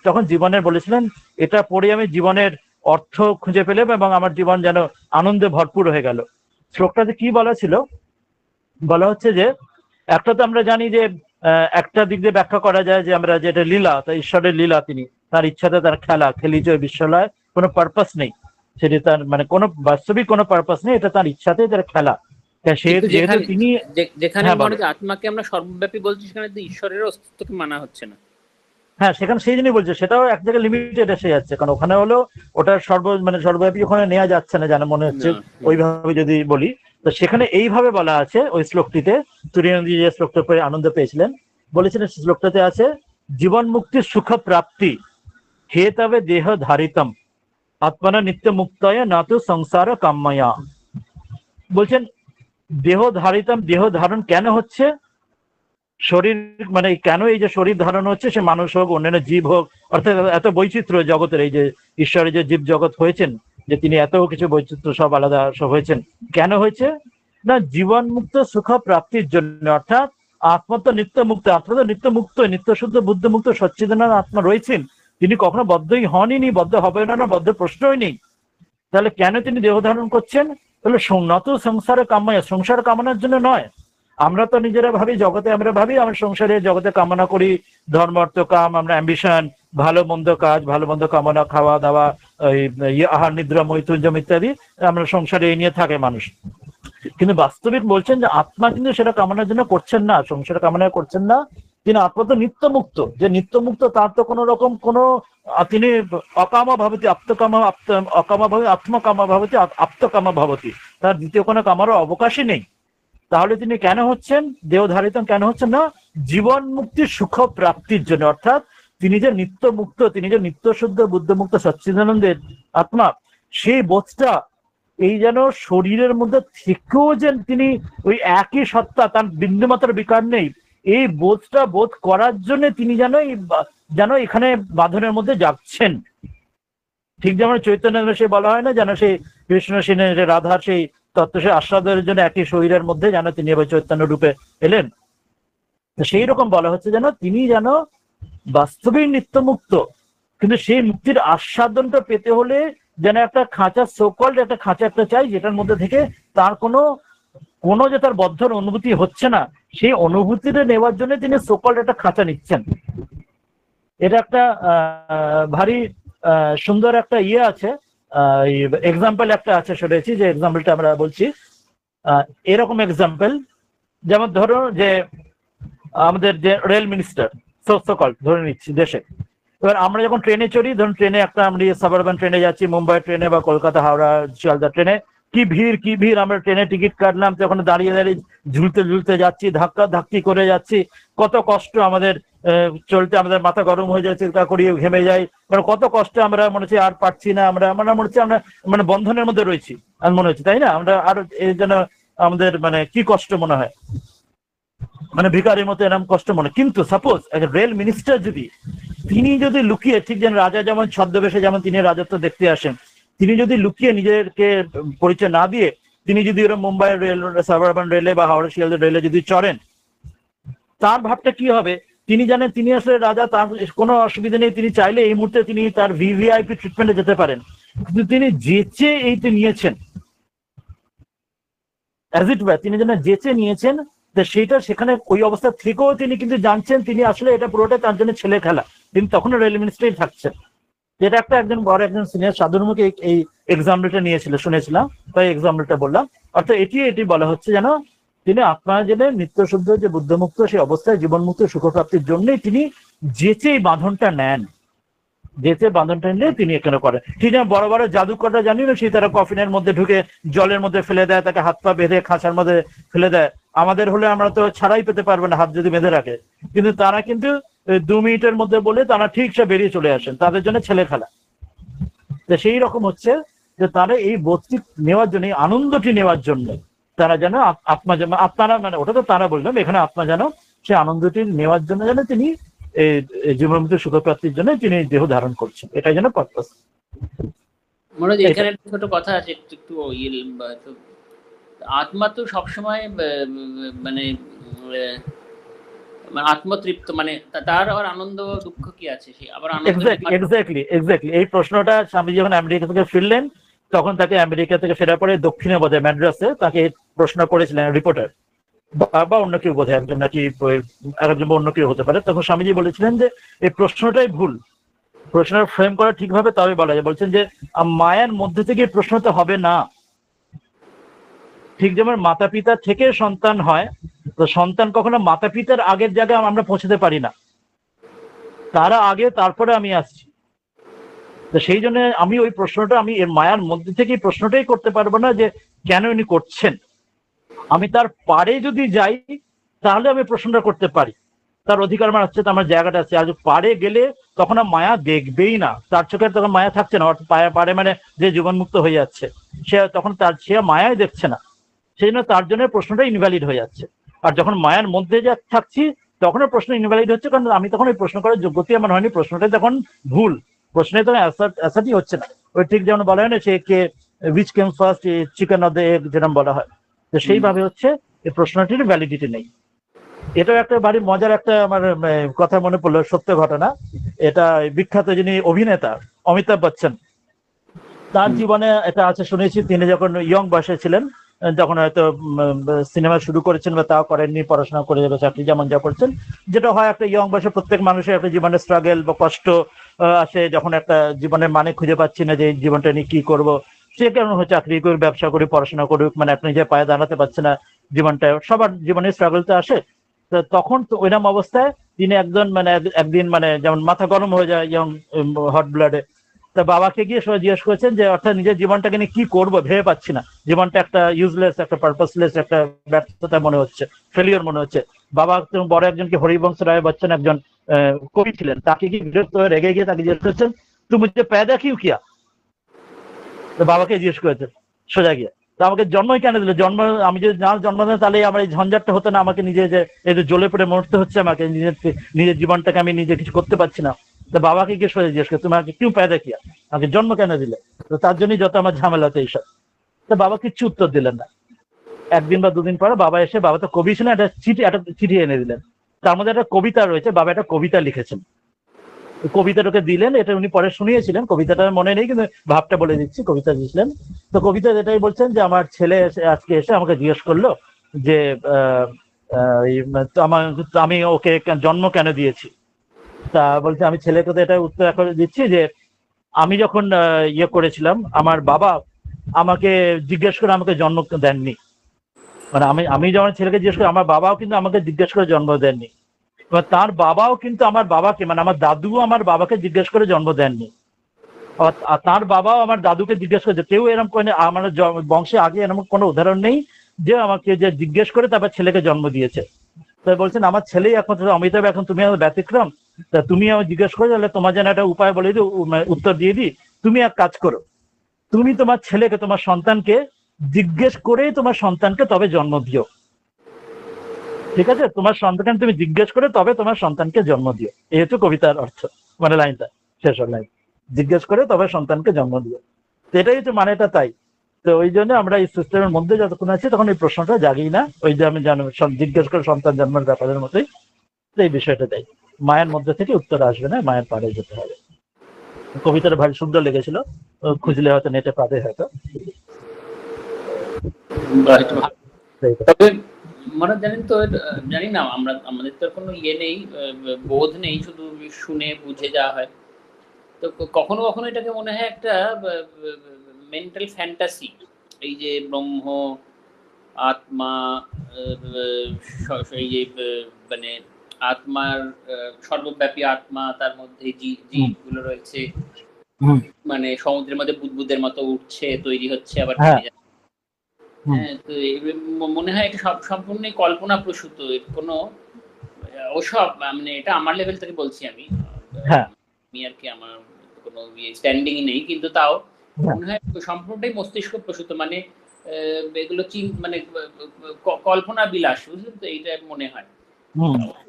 তখন জীবনের বলেছিলেন, এটা পড়ে আমি জীবনের অর্থ খুঁজে পেলাম এবং আমার জীবন যেন আনন্দে ভরপুর হয়ে গেল। শ্লোকটাতে কি বলা ছিল, বলা হচ্ছে যে একটা তো আমরা জানি যে একটা দিক দিয়ে ব্যাখ্যা করা যায় যে আমরা যেটা লীলা, তা ঈশ্বরের লীলা, তিনি তার ইচ্ছাতে তার খেলা, খেলিজ বিশ্বলয়, কোনো পারপাস নেই, সেটি তার মানে কোনো বাস্তবিক কোনো পারপাস নেই, এটা তার ইচ্ছাতে তার খেলা। যেহেতু তিনি যেখানে আত্মাকে আমরা সর্বব্যাপী বলছি, সেখানে তো ঈশ্বরের অস্তিত্বকে মানা হচ্ছে না। হ্যাঁ, সেখানে সেই জন্যই বলছে, সেটাও এক জায়গায় লিমিটেড এসে যাচ্ছে, কারণ ওখানে হলো ওটার সর্বব্যাপী ওখানে নেওয়া যাচ্ছে না, যেন মনে হচ্ছে ওইভাবে যদি বলি। তো সেখানে এইভাবে বলা আছে ওই শ্লোকটিতে, তুরীয়ানন্দজি যে শ্লোকটা পড়ে আনন্দ পেয়েছিলেন, বলেছিলেন শ্লোকটাতে আছে, জীবন মুক্তির সুখ প্রাপ্তি হে তবে দেহ ধারিতম আত্মনা নিত্য মুক্তয় না তো সংসার কাম্যয়া। বলছেন দেহ ধারিতম, দেহ ধারণ কেন হচ্ছে, শরীর মানে কেন এই যে শরীর ধারণ হচ্ছে, সে মানুষ হোক অন্যান্য জীব হোক, অর্থাৎ এত বৈচিত্র্য জগতের, এই যে ঈশ্বরের যে জীব জগৎ হয়েছেন, যে তিনি এত কিছু বৈচিত্র্য সব আলাদা সব হয়েছেন, কেন হয়েছে না জীবন মুক্ত সুখ প্রাপ্তির জন্য। অর্থাৎ আত্মা তো নিত্য মুক্ত, আত্মা তো নিত্য মুক্ত, নিত্য শুদ্ধ বুদ্ধ মুক্ত সচ্চিদানন্দ আত্মা রয়েছেন, তিনি কখনো বদ্ধই হনই, বদ্ধ হবে না, বদ্ধ প্রশ্নই নেই। তাহলে কেন তিনি দেহ ধারণ করছেন, তাহলে নত সংসারে কামায়, সংসার কামনার জন্য নয়। আমরা তো নিজেরা ভাবি জগতে, আমরা সংসারে জগতে কামনা করি ধর্ম অর্থ কাম, আমরা অ্যাম্বিশন, ভালো মন্দ কাজ, ভালো মন্দ কামনা, খাওয়া দাওয়া, আহার নিদ্রা মৈথুনজম ইত্যাদি আমরা সংসারে এই নিয়ে থাকে মানুষ। কিন্তু বাস্তবিক বলছেন যে আত্মা কিন্তু সেটা কামনার জন্য করছেন না, সংসার কামনা করছেন না। তিনি আত্মা তো নিত্যমুক্ত, যে নিত্যমুক্ত তার তো কোনো রকম কোনো তিনি অকামা ভাবতি আপ্তকামা অকামা ভাবে আত্মকামা ভাবতি আপ্তকামা ভাবতি, তার দ্বিতীয় কোনো কামারও অবকাশই নেই। তাহলে তিনি কেন হচ্ছেন দেহধারিত, কেন হচ্ছেন না জীবন মুক্তির সুখ প্রাপ্তির জন্য। অর্থাৎ তিনি যে নিত্য মুক্ত, তিনি যে নিত্য শুদ্ধ বুদ্ধমুক্ত সচ্চিদানন্দের আত্মা, সেই বোধটা এই যেন শরীরের মধ্যে থেকেও যে তিনি ওই একই সত্তা, তার বিন্দুমাত্র বিকার নেই, এই বোধটা বোধ করার জন্য তিনি যেন এখানে বাঁধনের মধ্যে যাচ্ছেন। ঠিক যেমন চৈতন্য সে বলা হয় না যেন সেই কৃষ্ণ সেনের রাধার সেই তত্ত্ব সে আস্বাদের জন্য একই শরীরের মধ্যে যেন তিনি এবার চৈতন্য রূপে এলেন। সেই রকম বলা হচ্ছে যেন তিনি যেন বাস্তবিক নিত্যমুক্ত, কিন্তু সেই মুক্তির আস্বাদনটা পেতে হলে যেন একটা খাঁচা, সোকল্ড একটা খাঁচা একটা চাই, যেটার মধ্যে থেকে তার কোনো যে তার বদ্ধর অনুভূতি হচ্ছে না, সেই অনুভূতিটা নেওয়ার জন্য তিনি সোকল্ড একটা খাঁচা নিচ্ছেন। এটা একটা ভারী সুন্দর একটা ইয়ে আছে, এক্সাম্পল একটা আছে, শুনেছি যে এক্সাম্পলটা আমরা বলছি। এরকম এক্সাম্পল যেমন ধরো যে আমাদের যে রেল মিনিস্টার সোকল্ড ধরে নিচ্ছি দেশে, এবার আমরা যখন ট্রেনে চড়ি, ধরুন ট্রেনে একটা আমরা সাবারবান ট্রেনে যাচ্ছি, মুম্বাই ট্রেনে বা কলকাতা হাওড়া শিয়ালদা ট্রেনে, কি ভিড়, আমরা ট্রেনে টিকিট কাটলাম, তখন দাঁড়িয়ে ঝুলতে যাচ্ছি, ধাক্কা ধাক্কি করে যাচ্ছি, কত কষ্ট আমাদের চলতে, আমাদের মাথা গরম হয়ে যায়, চিন্তা করি, ঘেমে যাই, মানে কত কষ্ট, আমরা মনে হচ্ছে আর পারছি না, আমরা মনে হচ্ছে আমরা মানে বন্ধনের মধ্যে রয়েছি আর মনে হচ্ছে, তাই না? আমরা আর এই জন্য আমাদের মানে কি কষ্ট মনে হয়, মানে ভিখারির মতো এরকম কষ্ট মনে। কিন্তু সাপোজ রেল মিনিস্টার তিনি যদি লুকিয়ে, ঠিক যেন রাজা যেমন ছদ্মবেশে যেমন তিনি রাজত্ব দেখতে আসেন, তিনি যদি লুকিয়ে নিজেকে পরিচয় না দিয়ে তিনি যদি এরকম মুম্বাই রেল, সাবারবান রেলে বা হাওড়া শিয়ালদা রেলে যদি চড়েন, তার ভাবটা কি হবে? তিনি জানেন তিনি আসলে রাজা, তার কোনো অসুবিধা নেই, তিনি চাইলে এই মুহূর্তে তিনি তার ভিভিআইপি ট্রিটমেন্টে যেতে পারেন, কিন্তু তিনি যেচে এইটি নিয়েছেন, অ্যাজ ইট ওয়ার তিনি যেন যেচে নিয়েছেন, সেইটা সেখানে ওই অবস্থা থেকেও তিনি কিন্তু জানছেন তিনি আসলে এটা পুরোটা তার জন্য ছেলে খেলা, তিনি তখনও রেল মিনিস্ট্রি থাকছেন। এটা একজন বড় একজন সিনিয়র সাধুর মুখে এই এক্সাম্পলটা শুনেছিলাম, তাই এক্সাম্পলটা বললাম। অর্থাৎ এটি বলা হচ্ছে যেন তিনি আত্মা জেনে নিত্য শুদ্ধ যে বুদ্ধমুক্ত সেই অবস্থায় জীবনমুক্ত সুখপ্রাপ্তির জন্যই তিনি যেচে এই বাঁধনটা নেন, যেচে বাঁধনটা নিলে তিনি এখানে করেন। ঠিক যেমন বড় বড় জাদুকররা জানি না, সেই তারা কফিনের মধ্যে ঢুকে জলের মধ্যে ফেলে দেয়, তাকে হাত পা বেঁধে খাঁচার মধ্যে ফেলে দেয়। আমাদের হলে আমরা তো ছাড়াই পেতে পারবো না হাত যদি বেঁধে রাখে, কিন্তু তারা কিন্তু 2 মিনিটের মধ্যে বলে তারা ঠিক সে বেরিয়ে চলে আসেন, তাদের জন্য ছেলে খেলা। তো সেই রকম হচ্ছে যে তারা এই বোধটি নেওয়ার জন্য, এই আনন্দটি নেওয়ার জন্য তারা যেন আত্মা যেন, আপনারা মানে ওটা তো তারা বললাম, এখানে আত্মা যেন সেই আনন্দটি নেওয়ার জন্য যেন তিনি এই জীবনমুক্ত সুখপ্রাপ্তির জন্য তিনি দেহ ধারণ করছেন, এটাই যেন পারপাস। মনে হয় এখানে ছোট কথা আছে একটু আত্মা তো সবসময় মানে আত্মতৃপ্ত, মানে তার আবার আনন্দ দুঃখ কি আছে? সেই আবার এক্স্যাক্টলি এই প্রশ্নটা স্বামীজি যখন আমেরিকা থেকে ফিরলেন, তখন তাকে আমেরিকা থেকে ফেরার পরে দক্ষিণে বোধহয় ম্যাড্রাসে তাকে প্রশ্ন করেছিলেন রিপোর্টার বা অন্য কেউ বোধহয় একজন, নাকি একজন অন্য কেউ হতে পারে। তখন স্বামীজি বলেছিলেন যে এই প্রশ্নটাই ভুল, প্রশ্নের ফ্রেম করা ঠিকভাবে তবে বলা যায়। বলছেন যে মায়ার মধ্যে থেকে প্রশ্নটা হবে না। ঠিক যেমন মাতা পিতা থেকে সন্তান হয়, তো সন্তান কখনো মাতা পিতার আগের জায়গায় আমরা পৌঁছতে পারি না, তারা আগে তারপরে আমি আসছি। তো সেই জন্য আমি ওই প্রশ্নটা আমি এর মায়ার মধ্যে থেকে প্রশ্নটাই করতে পারবো না যে কেন উনি করছেন। আমি তার পারে যদি যাই তাহলে আমি প্রশ্নটা করতে পারি, তার অধিকার আমার আছে, আমার জায়গাটা আছে। আর পারে গেলে তখন আর মায়া দেখবেই না, তার চোখের তখন মায়া থাকছে না, অর্থাৎ পারে মানে যে জীবনমুক্ত হয়ে যাচ্ছে সে তখন সে মায়াই দেখছে না, সেই জন্য তার জন্য প্রশ্নটা ইনভ্যালিড হয়ে যাচ্ছে। আর যখন মায়ার মধ্যে থাকছি তখন প্রশ্ন ইনভ্যালিড হচ্ছে, কারণ আমি তখন ওই প্রশ্ন করার যোগ্যতাই আমার হয়নি, প্রশ্নটাই তখন ভুল, প্রশ্নে তখন অ্যাসারই হচ্ছে না। ওই ঠিক যেমন বলা হয় না সে কে which came first, chicken of the egg যেরকম বলা হয়, তো সেইভাবে হচ্ছে এই প্রশ্নটির ভ্যালিডিটি নেই। এটাও একটা ভারী মজার একটা আমার কথা মনে পড়লো, সত্য ঘটনা। এটা বিখ্যাত যিনি অভিনেতা অমিতাভ বচ্চন, তার জীবনে এটা আছে শুনেছি, তিনি যখন ইয়ং বয়সে ছিলেন, যখন হয়তো সিনেমা শুরু করেছেন বা তাও করেননি, পড়াশোনা করে যাবে, চাকরি যেমন যা করছেন, যেটা হয় একটা ইয়ং বয়সে প্রত্যেক মানুষের একটা জীবনে স্ট্রাগল বা কষ্ট আসে, যখন একটা জীবনের মানে খুঁজে পাচ্ছি না যে এই জীবনটা নিয়ে কি করব, সে কেমন হয় চাকরি করে, ব্যবসা করে, পড়াশোনা করুক, মানে আপনি যে পায়ে দাঁড়াতে পারছে না, জীবনটা সবার জীবনে স্ট্রাগল তো আসে। তো তখন তো ওইরকম অবস্থায় তিনি একজন মানে একদিন মানে যেমন মাথা গরম হয়ে যায়, ইয়ং হট ব্লাডে, তা বাবাকে গিয়ে সবাই জিজ্ঞেস করেছেন যে অর্থাৎ নিজের জীবনটাকে নিয়ে কি করবো ভেবে পাচ্ছি না, জীবনটা একটা ইউজলেস, একটা পারপাসলেস, একটা ব্যর্থতা মনে হচ্ছে, ফেলিওর মনে হচ্ছে। বাবা বড় একজনকে হরিবংশ রায় বচ্চন একজন কবি ছিলেন, তাকে কি বিরক্ত হয়ে রেগে গিয়ে তাকে জিজ্ঞেস করছেন তুমি যে पैदा क्यों किया। তো বাবাকে জিজ্ঞেস করেছেন সোজা গিয়ে, তো আমাকে জন্মই কেন দিলে, জন্ম আমি যদি না জন্ম দিতাম তাহলে আমার এই ঝঞ্ঝাটটা হতো না, আমাকে নিজে যে এই যে জ্বলে পড়ে মরতে হচ্ছে, আমাকে নিজের জীবনটাকে আমি নিজে কিছু করতে পারছি না। তো বাবাকে গিয়ে সোজা জিজ্ঞেস করে তুমি আমাকে কিউ पैदा किया, আমাকে জন্ম কেন দিলে। তো তার জন্যই যত আমার ঝামেলা হতো এইসব। তো বাবা কিচ্ছু উত্তর দিলেন না। একদিন বা দুদিন পরে বাবা এসে, বাবা তো কবি ছিলেন, একটা চিঠি এনে দিলেন। তার মধ্যে একটা কবিতা রয়েছে, বাবা একটা কবিতা লিখেছেন, কবিতাটাকে দিলেন। এটা উনি পরে শুনিয়েছিলেন, কবিতাটা মনে নেই কিন্তু ভাবটা বলে দিচ্ছি। কবিতা দিয়েছিলেন, তো কবিতা এটাই বলছেন যে আমার ছেলে আজকে এসে আমাকে জিজ্ঞেস করলো যে আমি ওকে জন্ম কেন দিয়েছি। তা বলছে আমি ছেলেকে তো এটা উত্তর করে দিচ্ছি যে আমি যখন ইয়ে করেছিলাম, আমার বাবা আমাকে জিজ্ঞেস করে আমাকে জন্ম দেননি। মানে আমি যখন ছেলেকে জিজ্ঞেস করি, আমার বাবাও কিন্তু আমাকে জিজ্ঞেস করে জন্ম দেননি। এবার তার বাবাও কিন্তু আমার বাবাকে, মানে আমার দাদুও আমার বাবাকে জিজ্ঞেস করে জন্ম দেননি। আর তার বাবাও আমার দাদুকে জিজ্ঞেস করেছে। কেউ এরকম করে, আমার বংশে আগে এরকম কোনো উদাহরণ নেই যে আমাকে যে জিজ্ঞেস করে তারপর ছেলেকে জন্ম দিয়েছে। তাই বলছেন আমার ছেলেই এখন, আমি তো এখন, তুমি আমার ব্যতিক্রম, তা তুমি আমার জিজ্ঞেস করে তাহলে তোমার যেন একটা উপায় বলে দিই, উত্তর দিয়ে দিই। তুমি এক কাজ করো, তুমি তোমার ছেলেকে, তোমার সন্তানকে জিজ্ঞেস করেই তোমার সন্তানকে তবে জন্ম দিও। ঠিক আছে, তোমার সন্তানকে তুমি জিজ্ঞেস করে তবে তোমার সন্তানকে জন্ম দিও, এই হচ্ছে কবিতার অর্থ, মানে লাইনটা, শেষ লাইন, জিজ্ঞেস করে তবে সন্তানকে জন্ম দিও। তো এটাই হচ্ছে মানেটা। তাই তো ওই জন্য আমরা এই সিস্টেমের মধ্যে যতক্ষণ আছি তখন এই প্রশ্নটা জাগি না, ওই যে আমি জানো জিজ্ঞেস করে সন্তান জন্মের ব্যাপারের মতোই এই বিষয়টা। তাই মায়ের মধ্যে থেকে উত্তর আসবে না, মায়ের পাড়ে যেতে হবে। কবিতাটা ভারী সুন্দর লেগেছিল, খুঁজলে হয়তো নেটে পাবে হয়তো। তবে মানে জানেন তো, জানি না, আমাদের তো কোনো ইয়ে নেই, বোধ নেই, শুধু শুনে বুঝে যাওয়া হয়। তো কখনো কখনো এটাকে মনে হয় একটা মেন্টাল ফ্যান্টাসি, এই যে ব্রহ্ম, আত্মা, এই যে মানে আত্মার সর্বব্যাপী আত্মা, তার মধ্যে জীবগুলো রয়েছে, মানে সমুদ্রের মধ্যে বুদবুদের মতো উঠছে, তৈরি হচ্ছে, আবার থেমে যাচ্ছে। হ্যাঁ, তো মনে হয় এটা সব সম্পূর্ণই কল্পনা প্রসূত, কোনো ওসব, মানে এটা আমার লেভেল থেকে বলছি আমি আর কি, আমার কোনো স্ট্যান্ডিংই নেই, কিন্তু তাও মনে হয় সম্পূর্ণটাই মস্তিষ্ক প্রসূত, মানে এগুলো মানে কল্পনা বিলাস, বুঝলেন তো, এইটা মনে হয়।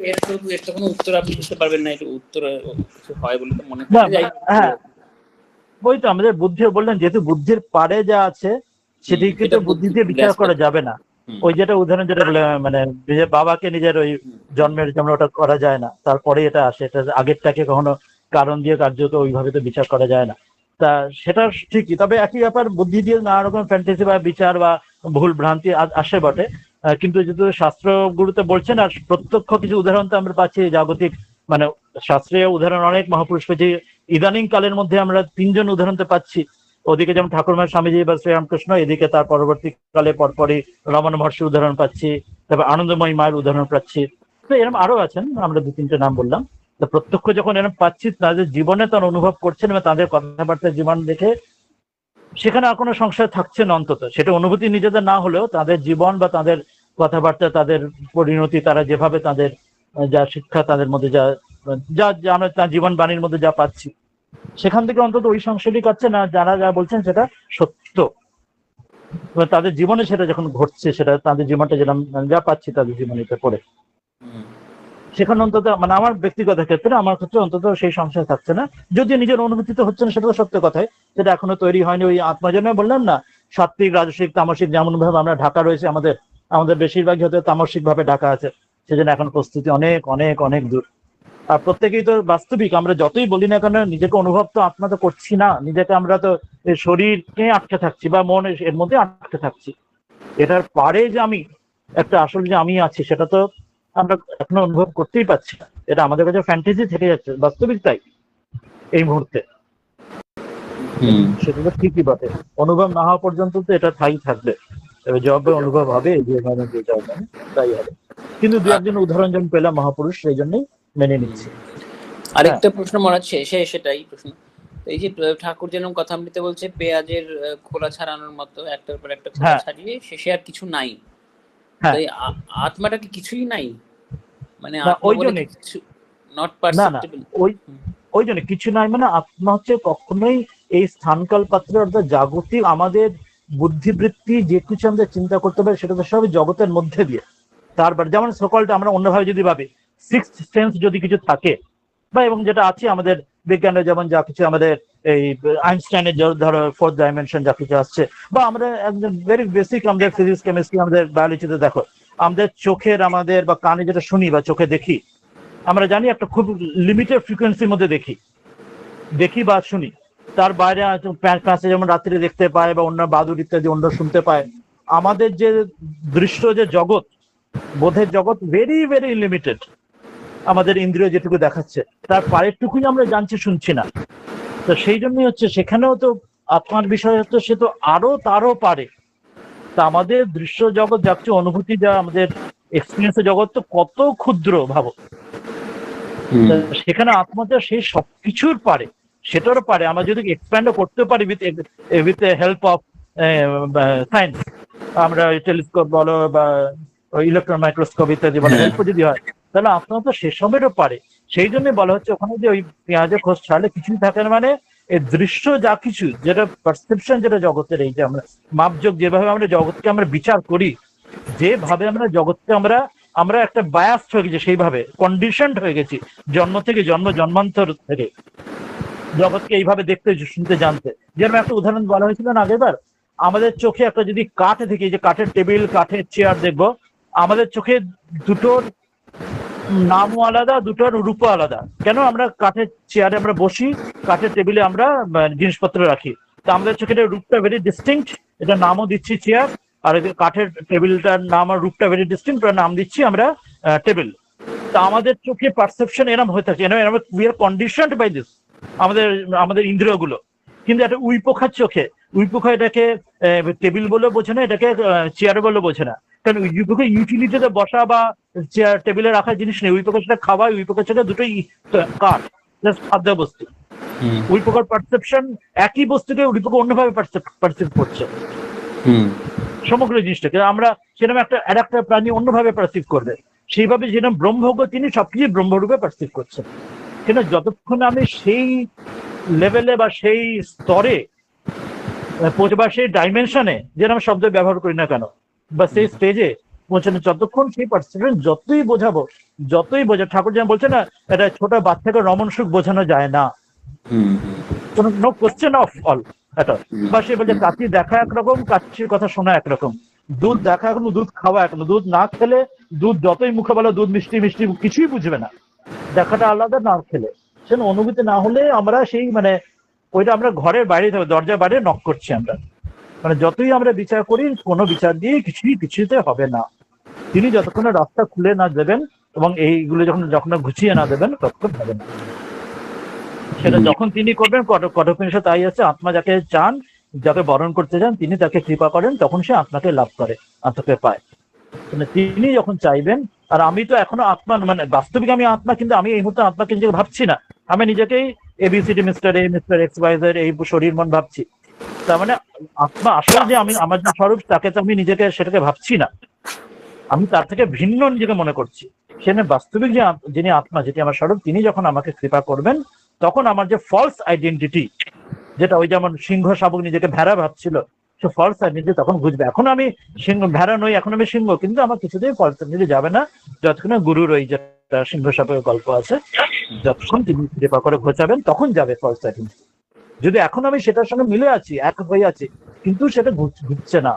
এর তো কোনো উত্তর আপনি দিতে পারবেন না, এটা উত্তর কিছু হয় বলে তো মনে হয়। ওই তো আমাদের বুদ্ধি বললেন, যেহেতু বুদ্ধির পারে যা আছে সেটিকে তো বুদ্ধি দিয়ে বিচার করা যাবে না। ওই যেটা উদাহরণ যেটা বলে, মানে নিজের বাবাকে নিজের ওই জন্মের যেমন ওটা করা যায় না, তারপরে এটা আসে, এটা আগেরটাকে কখনো কারণ দিয়ে কার্যকে ওইভাবে তো বিচার করা যায় না। তা সেটা ঠিকই, তবে একই ব্যাপার বুদ্ধি দিয়ে নানা রকম ফ্যান্টাসি বা বিচার বা ভুল ভ্রান্তি আসে বটে। কিন্তু যেহেতু শাস্ত্রগুলোতে বলছেন, আর প্রত্যক্ষ কিছু উদাহরণ তো আমরা পাচ্ছি জাগতিক, মানে শাস্ত্রীয় উদাহরণ অনেক মহাপুরুষ পেয়েছি। ইদানিং কালের মধ্যে আমরা 3 জন উদাহরণ পাচ্ছি, ওদিকে যেমন ঠাকুরমা স্বামীজি বা শ্রীরামকৃষ্ণ, এদিকে তার পরবর্তীকালে পরপরই রমণ মহর্ষির উদাহরণ পাচ্ছি, তারপর আনন্দময়ী মায়ের উদাহরণ পাচ্ছি। তো এরকম আরো আছেন, আমরা 2-3টে নাম বললাম। তো প্রত্যক্ষ যখন এরকম পাচ্ছি, তাদের জীবনে তারা অনুভব করছেন এবং তাদের কথাবার্তা জীবন দেখে সেখানে আর কোনো সংশয় থাকছে না, অন্তত সেটা অনুভূতি নিজেদের না হলেও তাদের জীবন বা তাদের কথাবার্তা, তাদের পরিণতি, তারা যেভাবে তাদের যা শিক্ষা, তাদের মধ্যে যা যা আমরা তার জীবন বাণীর মধ্যে যা পাচ্ছি, সেখান থেকে অন্তত ওই সংশয়টি করছে না, যারা যা বলছেন সেটা সত্য। তাদের জীবনে সেটা যখন ঘটছে, সেটা তাদের জীবনটা যেরকম যা পাচ্ছি তাদের জীবনীতে পড়ে, সেখানে অন্তত মানে আমার ব্যক্তিগত ক্ষেত্রে, আমার ক্ষেত্রে অন্তত সেই সংশয় থাকছে না। যদিও নিজের অনুভূতি তো হচ্ছে না, সেটা তো সত্য কথাই, সেটা এখনো তৈরি হয়নি। ওই আত্মাজন্য বললাম না, সাত্বিক, রাজসিক, তামসিক যেমন ভাবে আমরা ঢাকা রয়েছে, আমাদের বেশিরভাগই হয়তো তামসিক ভাবে ঢাকা আছে, সেজন্য এখন প্রস্তুতি অনেক অনেক অনেক দূর। আর প্রত্যেকেই তো বাস্তবিক, আমরা যতই বলি না কেন নিজেকে অনুভব তো আত্মা তো করছি না, নিজেকে আমরা তো শরীরকে আটকে থাকছি বা মন এর মধ্যে আটকে থাকছি। এটার পারে যে আমি একটা আসল যে আমি আছি, সেটা তো আমরা এখনো অনুভব করতেই পারছি না। এটা আমাদের কাছে ফ্যান্টাসি থেকে যাচ্ছে, বাস্তবিক তাই এই মুহূর্তে। সেটা তো ঠিকই বটে, অনুভব না হওয়া পর্যন্ত তো এটা থাকবে, তবে যবে অনুভব হবে যে মানে যে যাবে তাই হবে। কিন্তু দু একজন উদাহরণ যেমন পেলাম মহাপুরুষ, সেই জন্যই মেনে নিচ্ছি। আরেকটা প্রশ্ন মনে হচ্ছে সেটাই প্রশ্ন, এই যে ঠাকুর যেরকম কথা বলতে বলছে পেঁয়াজের খোলা ছাড়ানোর মতো একটার পর একটা খোলা ছাড়িয়ে শেষে আর কিছু নাই, তাই আত্মাটা কি কিছুই নাই, মানে আত্মা বলে কিছু নট পারসেপ্টেবল? ওই জন্য কিছু নাই মানে আত্মা হচ্ছে কখনোই এই স্থানকাল পাত্র অর্থাৎ জাগতিক আমাদের বুদ্ধিবৃত্তি যে কিছু আমাদের চিন্তা করতে পারি সেটা তো সবই জগতের মধ্যে দিয়ে। তারপর যেমন সকলটা আমরা অন্যভাবে যদি ভাবি, সিক্সথ সেন্স যদি কিছু থাকে বা এবং যেটা আছে আমাদের বিজ্ঞানে যেমন যা কিছু আমাদের এই আইনস্টাইনের ধরো ফোর্থ ডাইমেনশন যা কিছু আসছে, বা আমরা একদম ভেরি বেসিক আমাদের ফিজিক্স কেমিস্ট্রি আমাদের বায়োলজিতে দেখো আমাদের চোখের আমাদের বা কানে যেটা শুনি বা চোখে দেখি, আমরা জানি একটা খুব লিমিটেড ফ্রিকোয়েন্সির মধ্যে দেখি বা শুনি। তার বাইরে প্যাঁচে যেমন রাত্রে দেখতে পায় বা অন্য বাদুড় ইত্যাদি অন্য শুনতে পায়। আমাদের যে দৃশ্য যে জগৎ, বোধের জগৎ ভেরি ভেরি লিমিটেড, আমাদের ইন্দ্রিয় যেটুকু দেখাচ্ছে তার পারেরটুকুই আমরা জানছি শুনছি না। তো সেই জন্যই হচ্ছে সেখানেও তো আত্মার বিষয় হচ্ছে সে তো তারও পারে। তা আমাদের দৃশ্য জগৎ যা কিছু অনুভূতি যা আমাদের এক্সপিরিয়েন্সের জগৎ তো কত ক্ষুদ্র ভাবো, সেখানে আত্মাটা সেই সবকিছুর পারে, সেটারও পারে। আমরা যদি এক্সপ্যান্ডও করতে পারি উইথ হেল্প অফ সায়েন্স, আমরা টেলিস্কোপ বলো বা ইলেকট্রন মাইক্রোস্কোপ ইত্যাদি বলো, হেল্প যদি হয় তাহলে আত্মা তো সেসবেরও পারে। সেই জন্য বলা হচ্ছে ওখানে যে ওই পেঁয়াজের খোঁজ ছাড়লে কিছুই থাকে না, মানে এই দৃশ্য যা কিছু যেটা পারসেপশন যেটা জগতের, এই যে আমরা মাপযোগ যেভাবে আমরা জগৎকে আমরা বিচার করি, যেভাবে আমরা জগৎকে আমরা একটা বায়াস হয়ে গেছি, সেইভাবে কন্ডিশনড হয়ে গেছি জন্ম থেকে জন্মান্তর থেকে জগৎকে এইভাবে দেখতে শুনতে জানতে। যেরকম একটা উদাহরণ বলা হয়েছিল না আগেরবার, আমাদের চোখে একটা যদি কাঠ দেখি, যে কাঠের টেবিল কাঠের চেয়ার দেখবো, আমাদের চোখে দুটোর নামও আলাদা, দুটোর রূপও আলাদা। কেন? আমরা কাঠের চেয়ারে আমরা বসি, কাঠের টেবিলে আমরা জিনিসপত্র রাখি, তা আমাদের চোখে রূপটা ভেরি ডিস্টিংক্ট, এটা নামও দিচ্ছি চেয়ার, আর কাঠের টেবিলটার নাম আর রূপটা ভেরি ডিস্টিংক্ট, নাম দিচ্ছি আমরা টেবিল। তা আমাদের চোখে পারসেপশন এরম হয়ে থাকে, we are conditioned by this, আমাদের ইন্দ্রিয়গুলো। কিন্তু একটা উইপোখার চোখে, উইপোখা এটাকে টেবিল বলে বোঝে না, এটাকে চেয়ার বলে বোঝে না। কারণ উইপোখা ইউটিলিটিতে বসা বা চেয়ার টেবিলে রাখার জিনিস নেই, উইপোখা সেটা খাওয়ায়, উইপোখার চোখে দুটোই কাঠ, খাদ্য বস্তু। উইপোখার পারসেপশন একই বস্তুকে উইপোখা অন্যভাবে পারসিভ করছে সমগ্র জিনিসটাকে। আমরা সেরকম একটা প্রাণী অন্যভাবে পারসিভ করবে, সেইভাবে যেরকম ব্রহ্মজ্ঞ তিনি সবকিছু ব্রহ্মরূপে পারসিভ করছেন। কিন্তু যতক্ষণ আমি সেই লেভেলে বা সেই স্তরে বা সেই ডাইমেনশনে যেরকম শব্দ ব্যবহার করি না কেন, বা সেই স্টেজে পৌঁছানো, যতক্ষণ সেই পারসেপশন যতই বোঝাবো, ঠাকুর যেমন বলছে না, এটা ছোট বাচ্চাকে রমণ সুখ বোঝানো যায় না, নো কোশ্চেন অফ অল এটা। বা সে বলছে কাচি দেখা একরকম, কাচির কথা শোনা একরকম, দুধ দেখা এখন, দুধ খাওয়া এখন, দুধ না খেলে, দুধ যতই মুখে বলো দুধ মিষ্টি মিষ্টি কিছুই বুঝবে না, দেখাটা আলাদা, না খেলে সে অনুভূতি না হলে আমরা সেই মানে ওইটা আমরা ঘরের বাইরে দরজার বাইরে নক করছি আমরা, মানে যতই আমরা বিচার করি কোনো বিচার দিয়ে কিছুতে হবে না। তিনি যতক্ষণ রাস্তা খুলে না দেবেন এবং এইগুলো যখন গুছিয়ে না দেবেন ততক্ষণ হবে না। সেটা যখন তিনি করবেন, কঠোপনিষদ তাই আছে, আত্মা যাকে চান, যাকে বরণ করতে চান, তিনি তাকে কৃপা করেন, তখন সে আত্মাকে লাভ করে, আত্মাকে পায়। মানে তিনি যখন চাইবেন। আর আমি তো এখনো আত্মা, মানে বাস্তবিক আমি আত্মা, কিন্তু আমি এই মুহূর্তে আত্মাকে নিজেকে ভাবছি না, আমি নিজেকেই A B C D mister A mister X Y Z এই শরীর মন ভাবছি। তার মানে আত্মা আসলে যে আমি আমার যে স্বরূপ, তাকে তো আমি নিজেকে সেটাকে ভাবছি না, আমি তার থেকে ভিন্ন নিজেকে মনে করছি। সেখানে বাস্তবিক যিনি আত্মা, যেটি আমার স্বরূপ, তিনি যখন আমাকে কৃপা করবেন, তখন আমার যে ফলস আইডেন্টিটি, যেটা ওই যেমন সিংহ শাবক নিজেকে ভেড়া ভাবছিল, সে ফলস আইডেন্টিটি তখন বুঝবে। এখন আমি সিংহ ভেড়া নই, এখন আমি সিংহ, কিন্তু আমার কিছুতেই ফলস আইডেন্টিটি যাবে না যতক্ষণ গুরুর ওই যেটা সিংহ শাবকের গল্প আছে, যতক্ষণ তিনি কৃপা করে ঘোচাবেন তখন যাবে ফলস আইডেন্টিটি। যদি এখন আমি সেটার সঙ্গে মিলে আছি, এক হয়ে আছি, কিন্তু সেটা ঘুরছে না,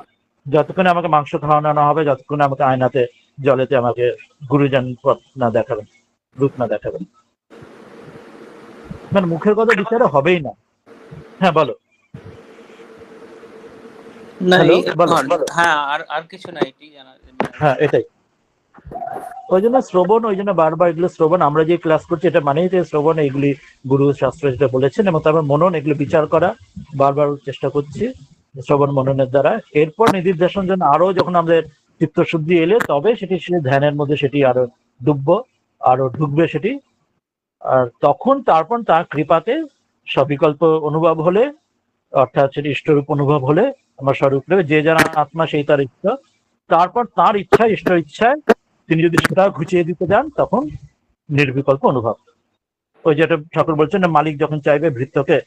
যতক্ষণে আমাকে মাংস খাওয়ানো না হবে, যতক্ষণে আমাকে আয়নাতে জলেতে আমাকে গুরুজন পথ না দেখাবেন, রূপ না দেখাবেন, মানে মুখের কথা বিচারে হবেই না। হ্যাঁ বলো। না, হ্যাঁ আর কিছু না, এটাই জানা। হ্যাঁ এটাই। ওই জন্য শ্রবণ, ওই জন্য বারবার এগুলো শ্রবণ, আমরা যে ক্লাস করছি এটা মানেই যে শ্রবণ, এগুলি গুরু শাস্ত্র যেটা বলেছেন, এবং তারপর মনন, এগুলো বিচার করা বারবার চেষ্টা করছি শ্রবণ মননের দ্বারা। এরপর নিদিধ্যাসন জন্য আরো যখন আমাদের চিত্তশুদ্ধি এলে তবে সেটি ধ্যানের মধ্যে সেটি আরো ডুববো, আরো ঢুকবে সেটি। আর তখন তারপর তার কৃপাতে সবিকল্প অনুভব হলে, অর্থাৎ সেটি ইষ্টরূপ অনুভব হলে আমার স্বরূপ নেবে, যে যারা আত্মা সেই তার ইচ্ছা, তারপর তার ইচ্ছায়, ইষ্ট ইচ্ছায় তিনি যদি সেটা ঘুচিয়ে দিতে যান তখন নির্বিকল্প অনুভব। ওই যেটা ঠাকুর বলছেন না, মালিক যখন চাইবে ভৃত্যকে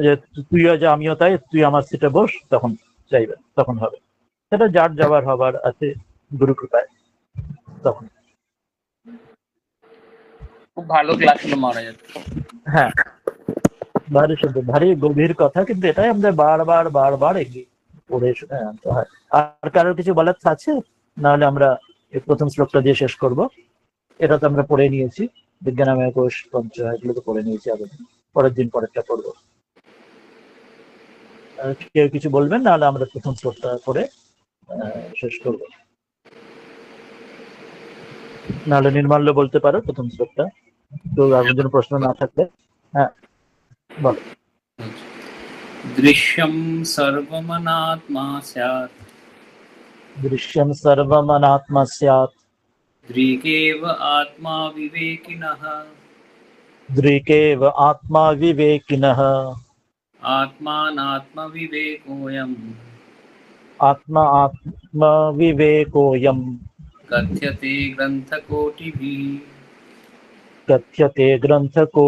যে তুইও যা আমিও তাই, তুই আমার সিটে বস, তখন চাইবে, তখন হবে। সেটা যার যাবার হবার আছে গুরু কৃপায় তখন। খুব ভালো ক্লাস হলো মহারাজ। হ্যাঁ, ভারী সুন্দর, ভারী গভীর কথা, কিন্তু এটাই আমাদের বারবার বারবার এগিয়ে পড়ে আনতে হয়। আর কারোর কিছু বলার আছে? নাহলে আমরা এই প্রথম শ্লোকটা দিয়ে শেষ করব। এটা তো আমরা পড়ে নিয়েছি, বিজ্ঞানময় কোষ পঞ্চ, এগুলো তো পড়ে নিয়েছি আগে, পরের দিন পরেরটা পড়বো। কেউ কিছু বলবেন? নাহলে আমরা প্রথম শ্লোকটা পড়ে শেষ করবো। নাহলে নির্মাল্য বলতে পারো প্রথম শ্লোকটা, তো আর জন্য প্রশ্ন না থাকলে। হ্যাঁ বলো। দৃশ্যম সর্বমনাত্মা স্যাৎ, দৃশ্যম সর্বমনাত্মা স্যাৎ, দৃগেব আত্মা বিবেকিনঃ, দৃকেব আত্মা বিবেকিনঃ, আত্মানাত্মবিবেকোऽয়म्, আত্মা আত্মা বিবেকোऽয়ম, কথ্যতে গ্রন্থকোটিভিः। কথ্যতে গ্রন্থকো